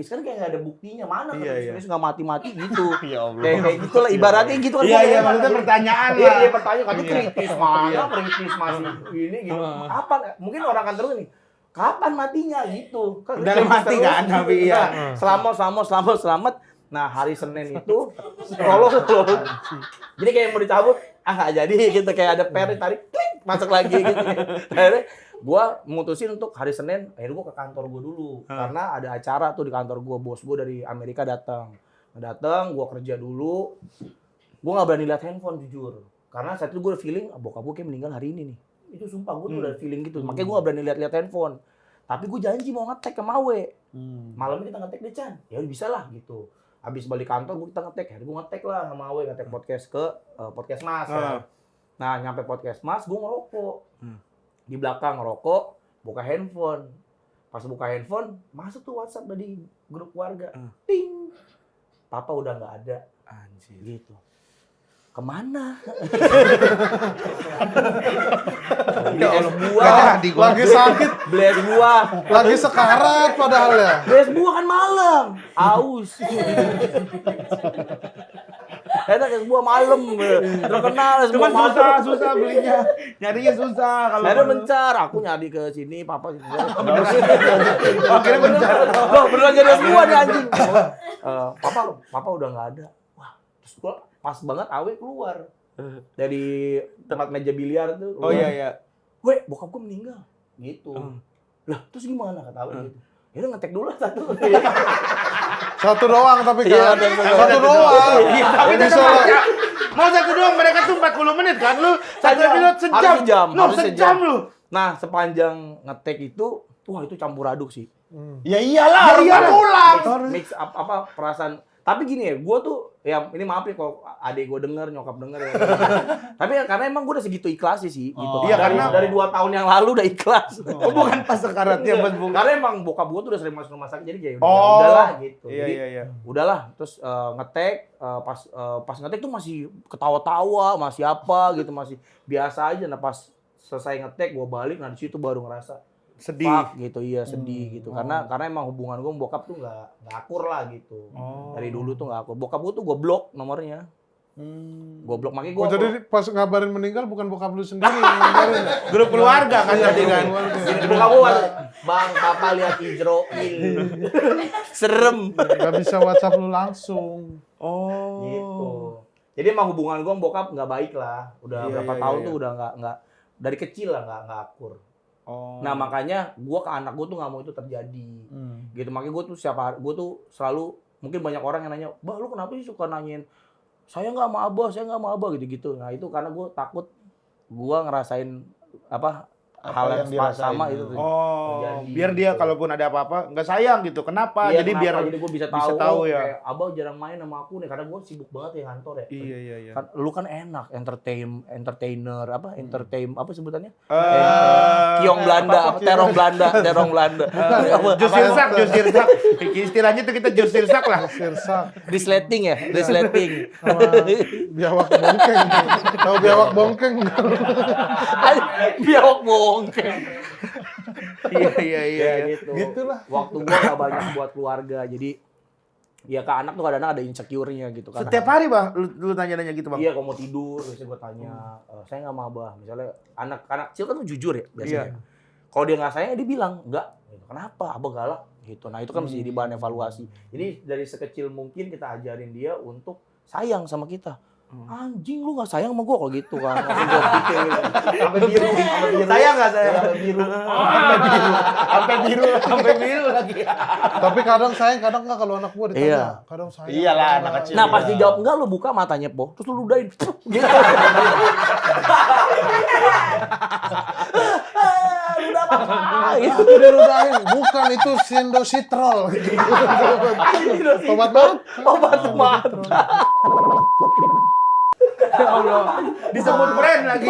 Kan kayak nggak ada buktinya, mana kritis nggak mati-mati gitu. Ya Allah. Kayak gitu lah, ibaratnya gitu kan. Iya, maksudnya pertanyaan lah. Iya, pertanyaan kan kritis mana, kritis masih ini gitu. Kapan? Mungkin orang kantor ini, kapan matinya gitu. Kan Udah mati kan, tapi iya. Selamat. Nah, hari Senin itu lolos. Jadi kayak mau dicabut, nggak jadi gitu, kayak ada per tarik, klik, masuk lagi gitu. Akhirnya gue mutusin untuk hari Senin, akhirnya gue ke kantor gue dulu. Karena ada acara tuh di kantor gue, bos gue dari Amerika datang, gue kerja dulu. Gue nggak berani lihat handphone jujur. Karena saat itu gue feeling, bokap gue kayak meninggal hari ini nih. Itu sumpah gue tuh udah feeling gitu. Makanya gue nggak berani lihat handphone. Tapi gue janji mau ngetek ke Mawe. Malamnya kita ngetek deh, Chan. Ya udah bisa lah gitu. Habis balik kantor kita ngetek, hari gue ngetek lah sama Mawe, ngetek podcast ke podcast Mas. Ya. Nah nyampe podcast Mas, gue ngerokok. Di belakang ngerokok, buka handphone. Pas buka handphone, masuk tuh WhatsApp dari grup keluarga. Ting, papa udah nggak ada. Anjir. Gitu. Kemana? Ya Allah, Lagi sakit, Beli es buah. lagi sekarat padahal ya. Beli es buah kan malam. Aus. Enak es buah malam. Terkenal es Cuman buah malam. susah belinya. Nyarinya susah kalau. Saya mencar, aku nyari ke sini, papa sini. Akhirnya mencar. Loh, beneran jadi es buah nih anjing. Papa udah nggak ada. Wah, terus gua pas banget Awe keluar dari tempat meja biliar tuh. Oh iya. Weh, bokap gua meninggal. Gitu. Lah, terus gimana kata Awe gitu? Ya udah ngetek dulu lah satu. Satu doang tapi Iya, kan. satu Satu doang. Iya, tapi Bisa tetap lah. aja. Mau satu doang, mereka tuh 40 menit kan lu. Satu episode sejam. Harus sejam. Lu Harus sejam lu. Nah, sepanjang ngetek itu, wah itu campur aduk sih. Ya iyalah, Ya iyalah. pulang. Mix up apa perasaan. Tapi gini ya, gue tuh ya ini maaf ya kalau adik gue denger, nyokap denger ya. Tapi ya, karena emang gue udah segitu ikhlas sih gitu. Iya, dari, karena- dari 2 tahun yang lalu udah ikhlas. Oh, bukan pas sekaratnya, Mas Bung. Karena emang bokap gue tuh udah sering masuk rumah sakit, jadi kayak Oh. udahlah gitu. Iya, Jadi, iya. udahlah, terus ngetek pas ngetek tuh masih ketawa-tawa, masih apa gitu, masih biasa aja. Nah pas selesai ngetek gue balik, nah di situ baru ngerasa Sedih. fuck gitu, iya sedih gitu. Karena emang hubungan gue sama bokap tuh nggak akur lah gitu. Dari dulu tuh nggak akur. Bokap gue tuh gue blok nomornya. Gue blok, makanya gue Oh, jadi pas ngabarin meninggal bukan bokap lu sendiri yang ngabarin ya? Grup keluarga kan tadi kan. bokap gue bang papa lihat Ijroil. Serem Gak bisa WhatsApp lu langsung. Oh. gitu. Jadi emang hubungan gue sama bokap nggak baik lah. Udah Iya, berapa iya, tahun iya. tuh udah nggak dari kecil lah nggak akur. Oh. Nah makanya gue ke anak gue tuh nggak mau itu terjadi. Gitu, makanya gue tuh gue tuh selalu, mungkin banyak orang yang nanya, bah lu kenapa sih suka nanyain saya nggak sama abah gitu. Nah itu karena gue takut gue ngerasain apa hal yang dirasain sama dulu. itu. Oh, terjadi, biar dia gitu. kalaupun ada apa-apa nggak sayang gitu. Kenapa? Iya, Jadi kenapa? biar jadi gue bisa bisa tahu, tahu ya. kayak abah jarang main sama aku nih karena gue sibuk banget ya kantor ya. Iya. Kan, lu kan enak entertainer apa sebutannya? Eh, Kiong Belanda, terong Belanda. Jus sirsak. Istilahnya tuh kita jus sirsak lah. Sirsak Resleting ya, resleting. sama biawak bongkeng. Tahu biawak bongkeng? Biawak bongkeng. Iya. Gitu. Gitulah. Waktu gua gak banyak buat keluarga, jadi ya ke anak tuh kadang-kadang ada insecure-nya gitu kan. Setiap hari, Bang, lu tanya-nanya gitu, Bang. Iya, kalau mau tidur biasanya gua tanya, saya nggak mau abah. Misalnya anak kecil kan tuh jujur ya biasanya. Iya. Kalau dia nggak sayang dia bilang enggak. Kenapa? Abah galak gitu. Nah itu kan mesti jadi bahan evaluasi. Jadi dari sekecil mungkin kita ajarin dia untuk sayang sama kita. Anjing lu nggak sayang sama gue kalau gitu kan. Sampai biru. Sayang nggak sayang? Sampai biru lagi. Tapi kadang sayang, kadang enggak kalau anak gua ditanya. Iya. Kadang sayang. Iyalah, kadang anak enggak. kecil. Nah pas dijawab enggak lu buka matanya po, terus lu ludahin. Gitu. Udah apa? Itu diludahin. Bukan, itu sindositrol. Obat mata. Obat mata. Allah. Disebut brand lagi.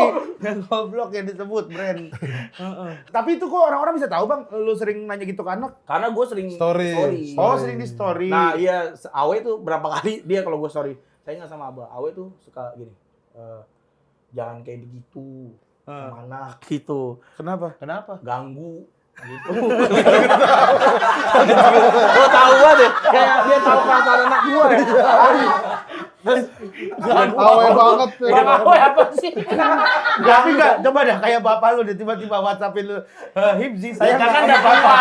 Goblok ya disebut brand. Tapi itu kok orang-orang bisa tahu Bang, lu sering nanya gitu ke anak? Karena gue sering Story. Oh, sering di story. Nah iya, Awe tuh berapa kali dia kalau gue story, saya nggak sama Abah. Awe tuh suka gini, jangan kayak begitu sama anak gitu, Kenapa? ganggu gitu. Lo tahu banget ya, kayak dia tahu perasaan anak gue ya. Awe banget. Bang Awe apa sih? Tapi enggak, coba dah kayak bapak lu dia tiba-tiba WhatsApp-in lu, Hibzi saya Kan nggak ada bapak.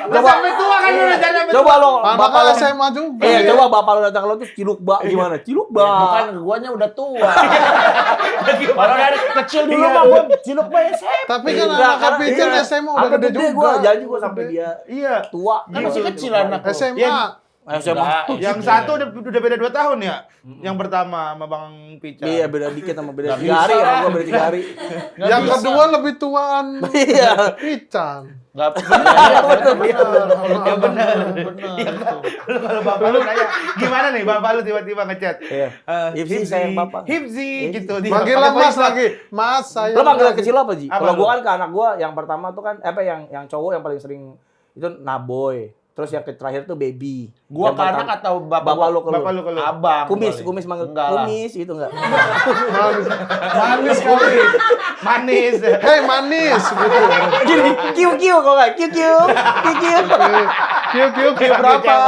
Udah sampai tua kan lu, jangan sampai Coba lo, Anak bapak lo SMA juga. Iya, coba bapak lo datang ke lo tuh ciluk bak gimana? Ciluk bak. Bukan, guanya udah tua. Kalau dari kecil dulu mah gua ciluk banyak SMP. Tapi kan Enggak, anak karena Kapiten iya. SMA udah Sampai gede juga. Gua janji gua sampai dia Iya. tua. Kan masih kecil anak lu. SMA. SMA. Yang satu udah beda 2 tahun ya? Yang pertama sama Bang Pica. Iya, beda dikit sama beda Nggak 3 hari. bisa. Sama gua beda 3 hari. Yang kedua lebih tuaan. Iya. Pican. Enggak Ya benar. benar. Kalau bapak lu nanya, gimana nih bapak lu tiba-tiba ngechat? Iya. Hibzi, sayang bapak. Hibzi gitu. Dia Manggilnya pakai Mas voice lagi. Mas saya. Lo panggil kecil apa, Ji? Apa Kalau lu? gua kan ke anak gua yang pertama tuh kan yang cowok yang paling sering itu Naboy. Terus yang terakhir tuh Baby. Gua Yang ke anak pertama- atau Bapak lu ke lu? Bapak lu ke lu. Abang. Kumis paling. manggil Enggak lah. kumis gitu enggak? Manis kali. Manis. Hei manis gitu. Gini, kiu kok enggak? Kiu. Kiu berapa?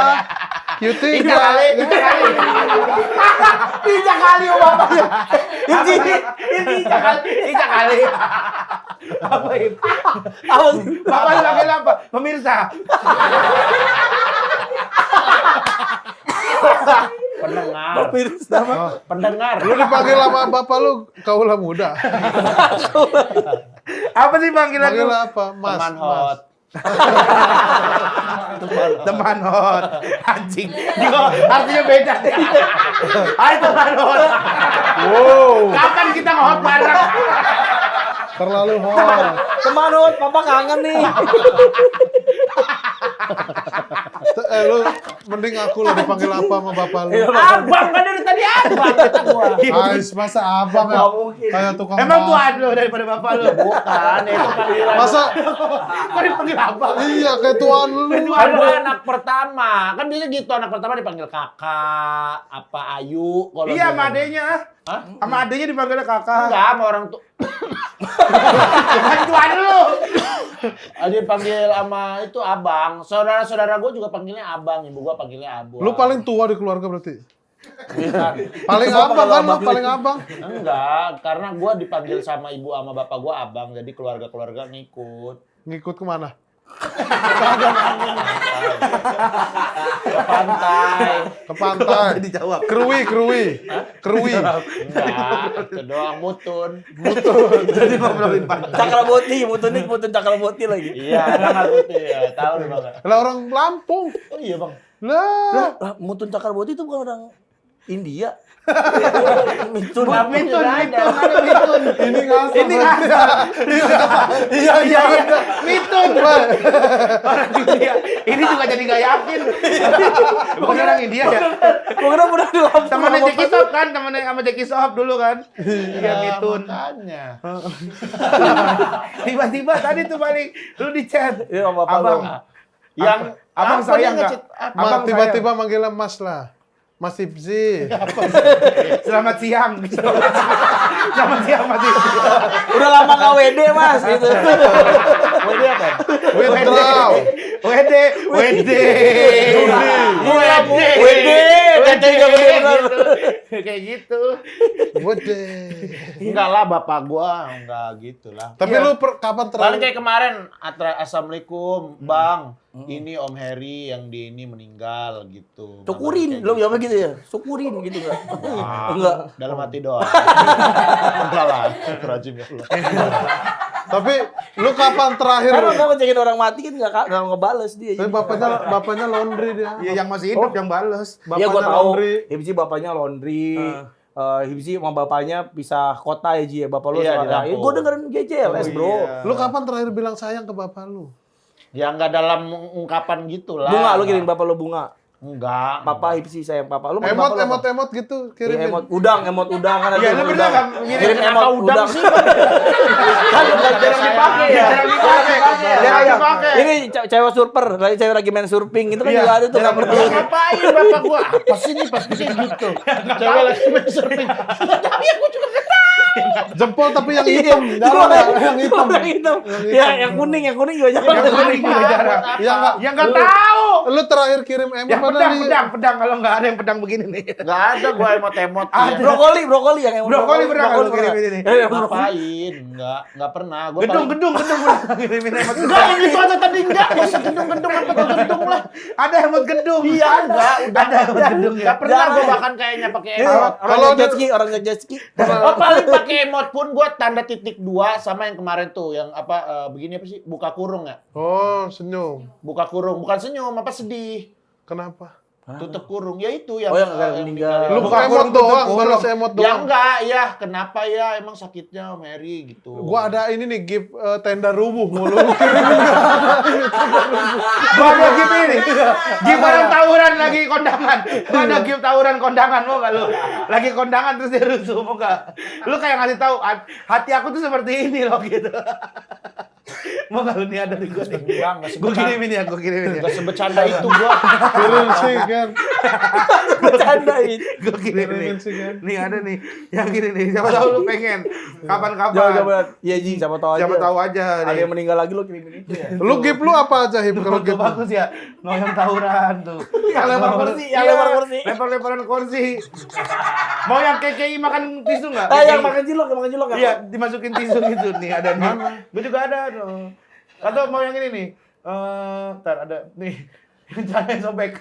Kiu 3. Tiga kali. 3 kali bapaknya. Ini Tiga kali. Apa itu? apa sih? Bapak lu panggil apa? Pemirsa. Pendengar. Pemirsa. Pendengar. Lu dipanggil sama bapak lu kaula muda. Apa sih panggilan Panggil lu? apa? Mas. Teman Mas. hot. Teman hot. Anjing. Juga artinya beda. Hai teman hot. Wow, Kapan kita nge-hot bareng? terlalu hot. Kemanut, papa kangen nih. Lu mending aku lah dipanggil apa sama bapak lu. Abang kan dari tadi abang kata gua. Ais, masa abang ya? Nggak mungkin. Kayak tukang Emang bak. tuan lu daripada bapak lu? Bukan, itu panggilan. Masa Kok dipanggil abang? iya kayak tuan lu. Kan gua anak pertama. Kan biasanya gitu, anak pertama dipanggil kakak, apa Ayu. Kalau Iya, dia- sama adenya. Hah? Sama adenya dipanggilnya kakak. Enggak, sama orang tuh. Bukan tuan lu. Dia panggil sama itu abang. Saudara-saudara gua juga panggilnya abang, ibu gua panggilnya abu. Lu paling tua di keluarga berarti? Bukan. Paling abang kan lu, paling abang. Enggak, karena gua dipanggil sama ibu sama bapak gua abang, jadi keluarga-keluarga ngikut. Ngikut kemana? Ke pantai. Ke pantai. Dijawab. Kerui. Enggak, itu doang mutun. Jadi ngobrolin pantai. Cakraboti, mutun Cakraboti lagi. Iya, anak putih ya, tahu nih Bang. Lah orang Lampung. Oh iya, Bang. Lah, Lah, mutun Cakraboti itu bukan orang India. Mitun. Mitun. ini ngasih. Ini ngasal. Iya. Mitun. Orang India. Ini juga jadi gak yakin. Bukan orang India ya. Gua kira udah di Lampung. Temannya Jackie Shop kan, temannya sama Jackie Shop dulu kan. Iya, Mitun. Makanya. Tiba-tiba tadi tuh balik lu di chat. Iya, sama bapak Abang. lu. Yang Abang apa sayang dia nggak? ngechat? Abang Tiba-tiba manggilnya Mas lah. Mas Ibzi. Selamat siang. Selamat siang Mas. Udah lama nggak WD, Mas, gitu. WD apa? Withdraw. WD. WD. Tetenya gede bener. Kayak gitu. Wede. Enggak lah, bapak gua enggak gitu lah. Tapi lu kapan Paling terakhir? kayak kemarin, Assalamualaikum, Bang. Ini Om Heri yang di ini meninggal gitu. Syukurin, Kayak lo gitu. jawabnya gitu ya? Syukurin gitu enggak? Enggak. Dalam hati doang. Enggak lah. Rajim ya Allah. Tapi lu kapan terakhir? Karena kalau ngecekin orang mati kan enggak ngebales dia. Tapi bapaknya laundry dia. Iya yang masih hidup yang bales. Iya, gua Bapaknya tahu. laundry. Hibzi bapaknya laundry. Hibzi sama bapaknya pisah kota ya, Ji. Bapak lu Iya, sama di Lampung. Gue dengerin GJLS, Oh, bro. iya. Lu kapan terakhir bilang sayang ke bapak lu? Ya enggak dalam ungkapan gitu lah. Bunga, lu kirim bapak lu bunga. Enggak. Papa Hipsi sayang papa. Lu manggil papa lu apa? Emot gitu Iya, kirimin. emot udang kan ada. Iya, lu pernah nggak kirim emot udang sih. Kan udah jarang dipakai ya. Jarang dipakai. Jarang dipakai. Ini cewek surfer, cewek lagi main surfing itu kan Iya, juga ada tuh nggak perlu. Ya, ngapain bapak gua? Apa sih ini pas gitu? Cewek lagi main surfing. Tapi aku juga nggak tahu. Jempol tapi yang Iya, hitam. Jarang nggak? Yang hitam. Yang hitam. Ya, yang kuning juga jarang. Yang kuning juga jarang. Yang nggak. Yang nggak tahu. Lu terakhir kirim emot Yang padahal pedang kalau nggak ada yang pedang begini nih. Enggak ada gua emot-emot. Brokoli yang Brokoli pernah kalau kirim ini. Ngapain? Enggak pernah. Gua Gedung pernah kirimin emot gedung. Enggak, yang itu aja tadi enggak. Masa gedung-gedung apa tuh gedung lah. Ada emot gedung. Iya, enggak. Udah Ada emot gedung ya. Enggak pernah gua bahkan kayaknya pakai emot. Orang jet ski. Oh, paling pakai emot pun gua tanda titik 2 sama yang kemarin tuh yang apa begini apa sih? Buka kurung ya? Oh, senyum. Buka kurung, bukan senyum, apa sedih. Kenapa? Tutup kurung. Ya itu yang Oh, yang meninggal. Lu Buka buka emot kurung, tutup doang, kurung. balas emot Ya doang. enggak, ya kenapa ya emang sakitnya Mary gitu. Gua ada ini nih gift tenda rubuh mulu. Gua ada gift ini. Gift orang tawuran lagi kondangan. Gua ada gift tawuran kondangan mau enggak lu? Lagi kondangan terus dia rusuh mau enggak? Lu kayak ngasih tahu hati aku tuh seperti ini loh gitu. Mau enggak lu nih ada di gua nih? Enggak Gua kirimin ya. Enggak sebecanda itu gua. Kirim sih kan. Bercandain. Gua kirimin Kirimin nih. sih kan. Nih ada nih. Yang gini nih. Siapa tahu lu pengen. Kapan-kapan. Coba. Iya, Ji, siapa tahu aja. Siapa tahu aja Ada nih. yang meninggal lagi lo kirimin itu ya. Lu gift lu apa aja Hip kalau Tuh, gift? lu? bagus ya. Ngoyong tawuran tuh. Yang lempar kursi, yang Iya, lempar kursi. Lempar-lemparan kursi. Mau yang KKI makan tisu enggak? Yang makan cilok. Iya, dimasukin tisu gitu nih ada nih. Gue juga ada tuh. Atau mau yang ini nih. Ntar ada nih. Jangan sobek.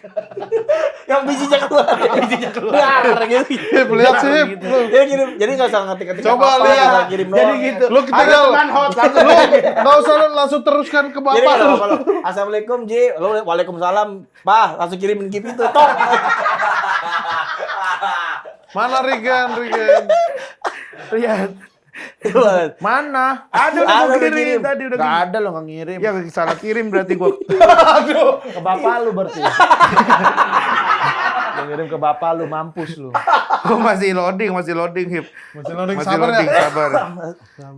Yang bijinya keluar. Keluar gitu. Hip, lihat sih Hip. Gitu. Lu. Ya kirim. Jadi enggak usah ngetik-ngetik. Coba apa-apa, lihat. tinggal kirim doang. Jadi gitu. Lu Ada tinggal teman hot langsung. lu enggak usah langsung teruskan ke Jadi bapak lu. kalau Assalamualaikum Ji, lo Waalaikumsalam, Pak, langsung kirimin gift itu, tok. Mana Rigan? Lihat. Mana? Ada Ada, udah udah kirim kirim. tadi udah Enggak kirim. ada lo enggak ngirim. Ya salah kirim berarti gua. Ke bapak lu berarti. Lu ngirim ke bapak lu, mampus lu. Gua masih loading Hip. Masih loading Masih sabar loading, ya. sabar.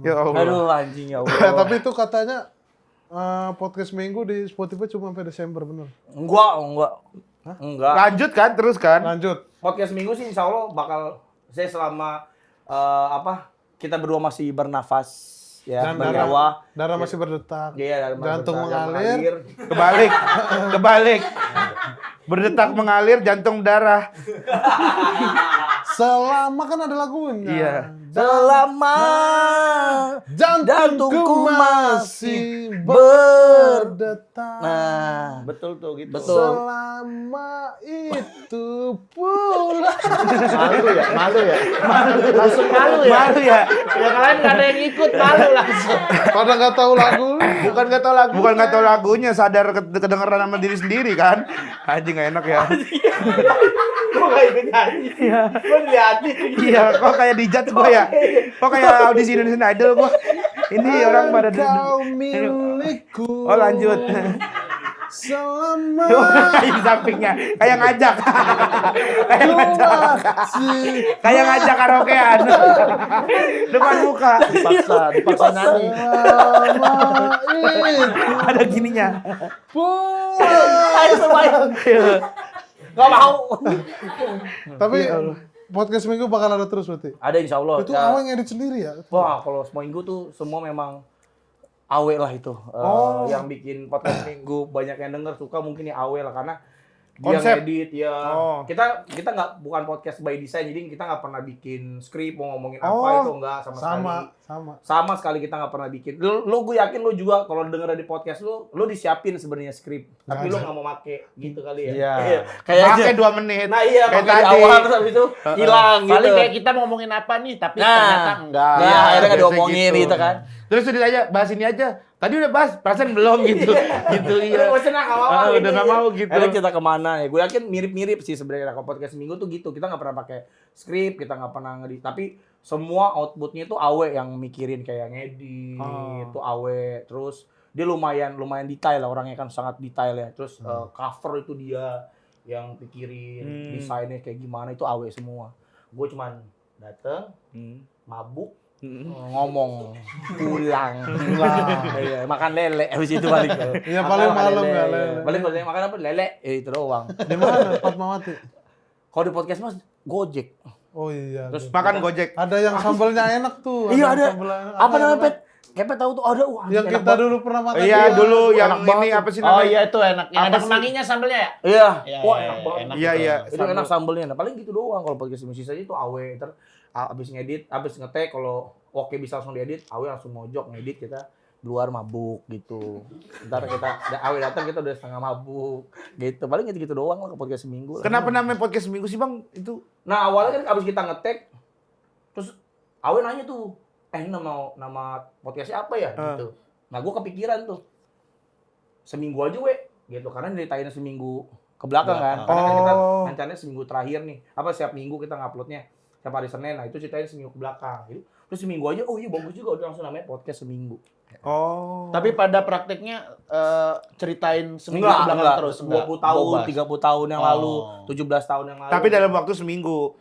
Ya Allah. Aduh, anjing ya Eh, Allah. tapi itu katanya podcast minggu di Spotify cuma sampai Desember bener. Enggak. Lanjut kan, terus kan? Lanjut. Podcast minggu sih insya Allah bakal saya selama kita berdua masih bernafas ya, Dan bernyawa. darah masih berdetak. Iya, Jantung jantung mengalir. Kebalik. Berdetak mengalir, jantung darah. Selama kan ada lagunya. Iya. Selama Jantungku jantungku masih masih berdetak. Nah, Betul tuh gitu. betul. Selama itu pula. Malu ya. Langsung malu ya. Malu ya. Yang lain nggak ada yang ikut, malu langsung. Pada nggak tahu lagu. Bukan nggak tahu lagu. Bukan nggak tahu lagunya, sadar kedengeran sama diri sendiri kan? Anjing nggak enak ya. Kok kayak ikut nyanyi? Iya. Gue diliatin. Iya, kok kayak dijat gua ya? Kok kayak audisi Indonesian Idol gua? Ini orang pada Kau milikku. Oh, lanjut. Selama Di sampingnya kayak ngajak. Kayak ngajak. Kayak ngajak karaokean. Depan muka. Dipaksa nyanyi. selama itu Ada gininya. pula. Ayo semuanya. Gak mau. Tapi podcast minggu bakal ada terus berarti. Ada insya Allah. Itu Ya. awal ngedit sendiri ya? Wah, kalau semua minggu tuh semua memang awe lah itu. Yang bikin podcast minggu banyak yang denger suka mungkin ya awe lah karena dia Konsep. ngedit ya. Oh. Kita nggak bukan podcast by design jadi kita nggak pernah bikin skrip mau ngomongin apa Oh, itu enggak sama sekali. Sama sekali kita nggak pernah bikin. Lu gue yakin lu juga kalau denger di podcast lu disiapin sebenarnya skrip. Tapi lu nggak mau make gitu kali ya. Iya. Kayaknya. Pakai 2 menit. Nah iya, kayak pakai di tadi. awal terus habis itu hilang gitu. Paling kayak kita mau ngomongin apa nih, tapi ternyata enggak. Nah, Iya, akhirnya nggak biasa diomongin gitu kan. Terus udah aja bahas ini aja. Tadi udah bahas, perasaan belum gitu. Gitu iya. Udah bosen lah, nggak mau. Udah nggak mau gitu. Akhirnya kita kemana ya? Gue yakin mirip-mirip sih sebenarnya kalau podcast minggu tuh gitu. Kita nggak pernah pakai skrip, kita nggak pernah ngedit. Tapi semua outputnya itu Awe yang mikirin kayak ngedit, itu Awe. Terus dia lumayan detail lah orangnya kan sangat detail ya. Terus cover itu dia yang pikirin desainnya kayak gimana itu Awe semua. Gue cuman dateng, mabuk, ngomong, pulang, iya, makan lele, habis itu balik. Iya, paling malam ya, lele. Balik makan apa? Lele, itu doang. Di mana Fatmawati? Kalau di podcast mas, Gojek. Oh iya. Terus makan Gojek. Ada yang sambelnya enak tuh. Iya yang ada. sambelnya enak. Apa namanya Pet? Kepet tahu tuh ada. Wah, Yang enak kita banget. dulu pernah makan. Iya, juga. dulu yang Enak banget ini tuh. apa sih Oh namanya? iya itu enak. Yang ada Apa sih? kemanginya sambelnya ya? Iya. Iya, Wah iya, enak banget. enak. Iya, iya. Itu enak sambelnya. Nah, paling gitu doang kalau podcast sisa itu Awe. Ntar abis ngedit, abis ngetek kalau oke bisa langsung diedit, Awe langsung mojok ngedit, kita luar mabuk gitu. Ntar Awe datang kita udah setengah mabuk gitu. Paling gitu-gitu doang lah ke podcast seminggu. Kenapa namanya podcast seminggu sih Bang? Itu Nah awalnya kan abis kita ngetek, terus Awe nanya tuh, ini nama podcastnya apa ya gitu. Nah gue kepikiran tuh, seminggu aja gitu. Karena ceritainnya seminggu ke belakang kan. Karena kan kita rencananya seminggu terakhir nih. Apa setiap minggu kita nguploadnya setiap hari Senin. Nah itu ceritain seminggu ke belakang. Gitu. Terus seminggu aja, oh iya bagus juga udah langsung namanya podcast seminggu. Tapi pada prakteknya ceritain seminggu ke belakang enggak. terus. 20 tahun, 30 tahun yang lalu, 17 tahun yang lalu. tapi dalam waktu seminggu.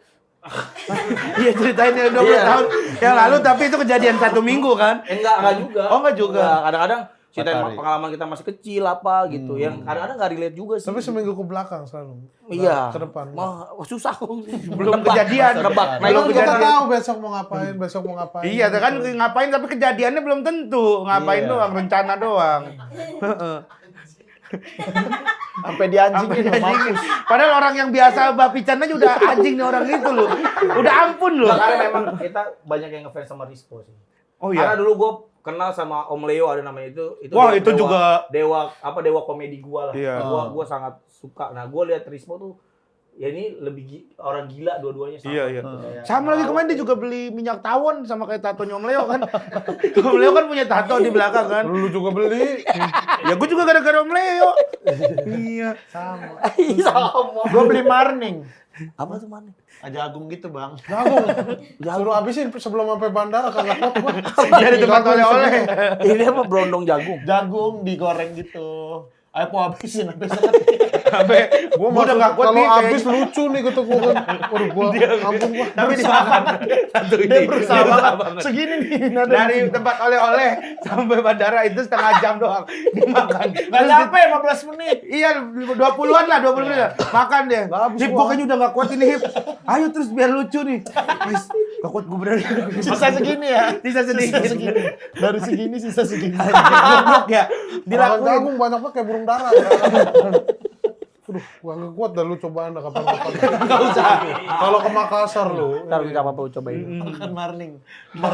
Iya ceritainnya 20 Iya. tahun yang lalu, tapi itu kejadian 1 minggu kan? enggak juga. Oh, enggak juga. Kadang-kadang ceritain Matahari. pengalaman kita masih kecil apa gitu. Yang kadang-kadang nggak relate juga sih. Tapi seminggu ke belakang selalu. Iya. Ke depan. Susah. Belum kejadian. Nebak. Nah, Belum itu kita kejadian. tahu besok mau ngapain, besok mau ngapain. Iya, kan ngapain tapi kejadiannya belum tentu. Ngapain Iya. doang, rencana doang. Sampai dianjingin Sampai loh, anjing. mampus. Padahal orang yang biasa bapican aja udah anjing nih orang itu loh. Udah ampun loh. Karena memang kita banyak yang ngefans sama Rispo sih. Oh Karena iya. dulu gue kenal sama Om Leo ada namanya itu. Wah, dia itu juga. dewa komedi gua lah. Iya. Gua sangat suka. Nah, gua lihat Rispo tuh ya ini lebih orang gila dua-duanya sama. Iya, iya. Kayak Sama lagi kemarin dia juga beli minyak tawon sama kayak tatonya Om Leo kan. Om Leo kan punya tato di belakang kan. Lu juga beli. Ya gue juga gara-gara Om Leo. Iya. Sama. Sama. Gue beli marning. Apa tuh mana? Jagung gitu bang. Jagung. Suruh habisin sebelum sampai bandara kagak kuat gua. Jadi tempat oleh-oleh. Ini apa brondong jagung? Jagung digoreng gitu. Ayo po habisin sampai Sampai Gua udah nggak kuat kalau nih habis kayaknya. lucu nih gitu gua kan. Waduh gua ampun gua. Tapi dimakan satu ini. Dia berusaha banget. Segini nih. nada. Dari tempat oleh-oleh sampai bandara itu setengah jam doang dimakan. Nggak nyampe 15 menit. Iya, 20-an lah, 20 menit lah. Makan deh. Nggak habis Hip, gua. gua kayaknya udah nggak kuat ini, Hip. Ayo terus biar lucu nih. Guys, nggak kuat gua bener. Sisa segini ya. Sisa sedikit. segini. Dari segini sisa segini. Goblok ya. Makan Dilakuin. jagung banyak banget kayak burung dara. Aduh, gua nggak kuat dah lu cobaan dah kapan-kapan. Nggak usah. Kalau ke Makassar lu. Ntar kita apa cobain. Makan marning.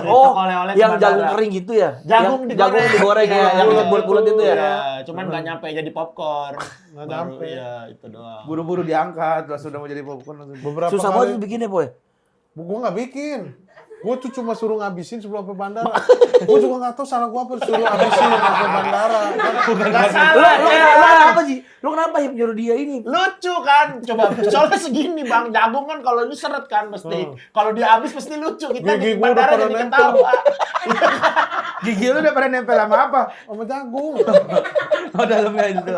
Oh, Oleh-oleh ke yang bandara. jagung kering gitu ya? Jagung Yang jagung digoreng ya, yang bulat-bulat itu ya. Iya, cuman nggak nyampe jadi popcorn. Nggak Baru, nyampe. Iya, itu doang. Buru-buru diangkat, terus sudah mau jadi popcorn langsung. Beberapa Susah kali. banget bikinnya, Boy. Gua nggak bikin. Gua tuh cuma suruh ngabisin sebelum sampai bandara. Gua juga nggak tahu salah gua apa suruh ngabisin sampai bandara. Nggak Lu salah. lu kenapa sih? Lu kenapa ya nyuruh dia ini? Lucu kan? Coba soalnya segini bang, jagung kan kalau ini seret kan mesti. Kalau dia habis pasti lucu. Kita Gigi di gua udah bandara pada jadi nempel. ketawa. Gigi lu udah pada nempel sama apa? Sama jagung. Oh, dalamnya itu.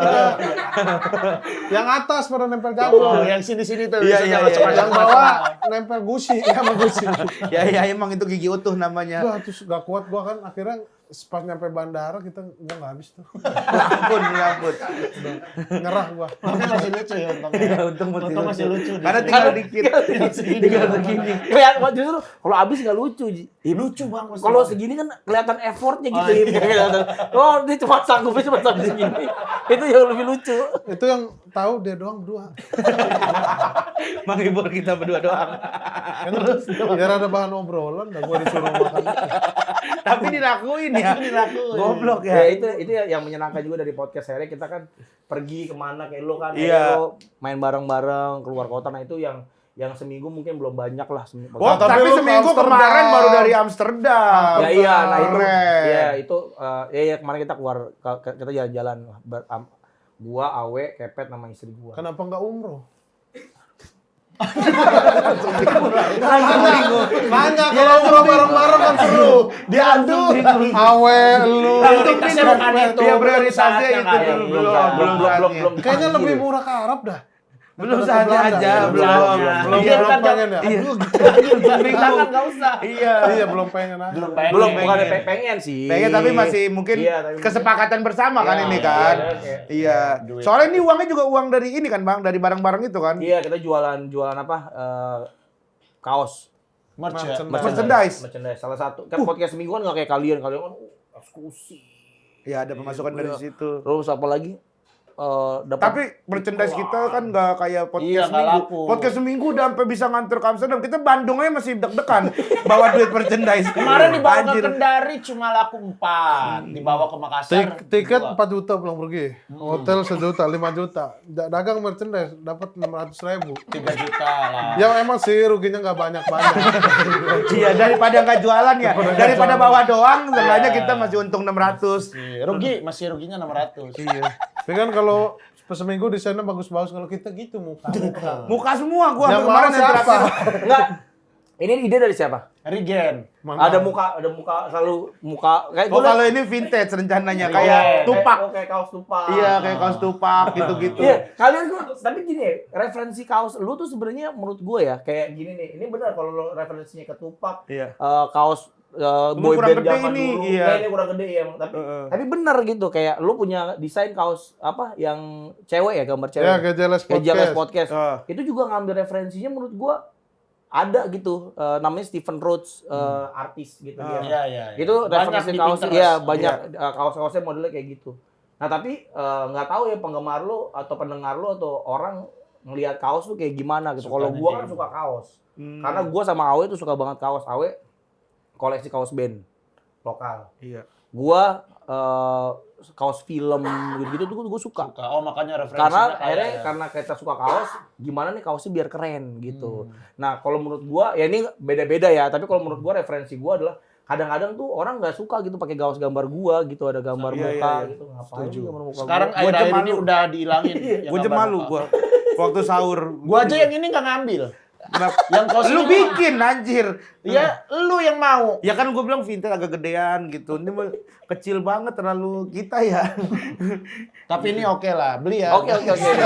Yang atas pada nempel jagung. Oh, yang sini-sini tuh. Iya, bisa iya, masuk iya. masuk Yang masuk. bawah nempel gusi sama gusi. Ya, ya emang itu gigi utuh namanya. Udah terus gak kuat gua kan akhirnya pas nyampe bandara kita gua nggak habis tuh. Ampun, ampun. Nyerah gua. Tapi masih lucu ya untungnya. Ya, untung Masih lucu. Karena tinggal dikit. Tinggal segini. Kayak justru kalau habis nggak lucu, Ji. lucu bang. mesti. Kalau segini kan kelihatan effortnya gitu. Oh, iya. Kelihatan. Oh, dia cuma sanggupnya cuma sampai segini. Itu yang lebih lucu. Itu yang tahu dia doang berdua. Menghibur kita berdua doang. Kan biar ada bahan obrolan dah gua disuruh makan. Tapi dilakuin ya. Dilakuin. Goblok Ya, ya. itu yang menyenangkan juga dari podcast saya. Kita kan pergi kemana kayak lo kan, Iya. lo main bareng-bareng keluar kota. Nah itu yang seminggu mungkin belum banyak lah. Oh, Tapi tapi lu ke seminggu Amsterdam. kemarin baru dari Amsterdam. Ya iya, nah itu, Keren. ya itu, ya kemarin kita keluar, kita jalan-jalan, gua, Awe, Kepet, nama istri gua. Kenapa nggak umroh? Nanya kalau umroh bareng-bareng kan seru. Diadu. Awe, lu. Prioritasnya bukan itu. Dia prioritasnya Saatnya itu nggak ada. dulu. Belum belum. Kayaknya lebih murah ke Arab dah. Belum Ke saatnya Belanda, aja, ya. belum. Iya, belum ntar pengen ya. Iya. Jangan nggak usah. Iya. Iya, belum pengen aja. Belum pengen. Belum, bukan pengen sih. Pengen tapi masih mungkin Iya, tapi kesepakatan bersama kan Iya, ini iya, kan. iya. Iya. Duit. Soalnya ini uangnya juga uang dari ini kan Bang, dari barang-barang itu kan. Iya, kita jualan apa? Kaos. Merch ya. Merchandise. Merchandise. Salah satu. Kan podcast seminggu kan nggak kayak kalian kan eksklusif. Ya ada pemasukan dari Iya. situ. Terus apa lagi? Dapat Tapi merchandise kita kan nggak kayak Iya, podcast nggak seminggu. laku. Podcast seminggu udah sampai bisa nganter ke Amsterdam. Kita Bandung aja masih deg-degan bawa duit merchandise. Kemarin dibawa ke Anjir. Kendari cuma laku 4, dibawa ke Makassar. Tiket 2. 4 juta pulang pergi. Hotel 1 juta, 5 juta. Dagang merchandise dapat 600.000. 3 juta lah. Ya emang sih ruginya nggak banyak-banyak. Iya, daripada nggak jualan ya. Daripada bawa doang, seenggaknya Iya. kita masih untung 600. Rugi, masih ruginya 600. Iya. Tapi kan kalau seminggu desainnya bagus-bagus, kalau kita gitu muka. Muka semua gua Yang kemarin mau siapa? terakhir. enggak. Ini ide dari siapa? Regen. Ada muka selalu muka kayak Oh kalau ini vintage rencananya Iya. kayak tupak. Kayak kaos tupak. Iya, kayak kaos tupak gitu-gitu. Iya, kalian tuh tapi gini ya, referensi kaos lu tuh sebenarnya menurut gue ya kayak gini nih. Ini benar kalau lu referensinya ke tupak, Iya. kaos Cuma boy kurang band gede zaman ini, dulu. iya. Nah, ini kurang gede ya, tapi benar gitu kayak lu punya desain kaos apa yang cewek ya, gambar cewek. Ya, kayak Jelas Kayak Jelas Podcast. Podcast. Itu juga ngambil referensinya menurut gua ada gitu. Namanya Stephen Rhodes, artis gitu dia. Iya, iya. Itu Banyak referensi di kaos, Pinterest. iya banyak kaos-kaosnya modelnya kayak gitu. Nah tapi nggak tahu ya penggemar lu atau pendengar lu atau orang ngelihat kaos tuh kayak gimana gitu. Kalau Sukanya gua kan kayak suka kaos, karena gua sama Awe tuh suka banget kaos. Awe koleksi kaos band lokal. Iya. Gua kaos film gitu-gitu tuh gua suka. Oh, makanya referensinya Karena kayak akhirnya ya. karena kita suka kaos, gimana nih kaosnya biar keren gitu. Nah kalau menurut gua ya ini beda-beda ya, tapi kalau menurut gua referensi gua adalah kadang-kadang tuh orang nggak suka gitu pakai kaos gambar gua gitu, ada gambar Iya, muka iya. gitu. Ngapain gambar muka Sekarang gua? Gua akhir-akhir aja ini malu. udah dihilangin. yang Gua aja gambar malu muka. gua waktu sahur. Gua aja yang ini nggak ngambil. Yang kaos Lu ini- bikin anjir. Ya, lu yang mau. Ya kan gue bilang vintage agak gedean gitu. Ini mah kecil banget terlalu kita ya. Tapi ini oke lah, beli ya. Oke. Nggak oke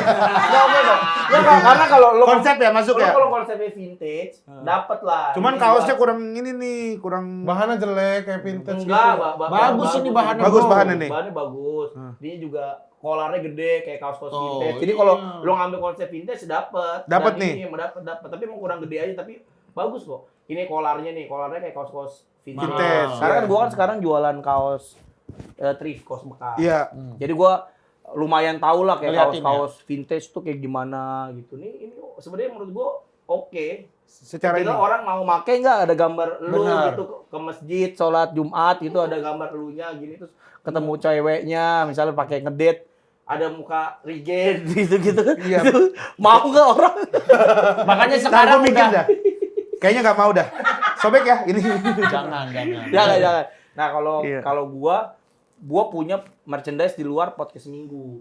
dong. Ya nggak, karena kalau lo Konsep ya masuk ya. kalau konsepnya vintage, dapet lah. Cuman Ini kaosnya juga- kurang ini nih, kurang Bahannya jelek kayak vintage gitu. enggak, Bagus ini bahannya, Bagus bro. bahannya nih. Bahannya bagus. Dia juga kolarnya gede kayak kaos-kaos Oh, vintage. Jadi iya. kalau lo ngambil konsep vintage dapet. Dapet Dan nih. Ini dapat. Tapi emang kurang gede aja tapi bagus kok. Ini kolarnya kayak kaos-kaos vintage. Vintage, Karena kan iya. gua kan sekarang jualan kaos thrift, kaos bekas. Iya. Jadi gua lumayan tahu lah kayak Ngeliatin kaos-kaos vintage tuh kayak gimana gitu. Ini sebenarnya menurut gua oke. Secara ini. Tinggal orang mau make nggak ada gambar lu Benar. gitu ke masjid sholat Jumat gitu ada gambar elunya gini terus ketemu ceweknya misalnya pakai ngedate ada muka Regen gitu kan. Iya. Itu mau nggak orang? Makanya Ntar sekarang gua mikir udah dah. Kayaknya nggak mau dah. Sobek ya ini. jangan. Jangan. Nah Iya. kalau gua punya merchandise di luar podcast seminggu.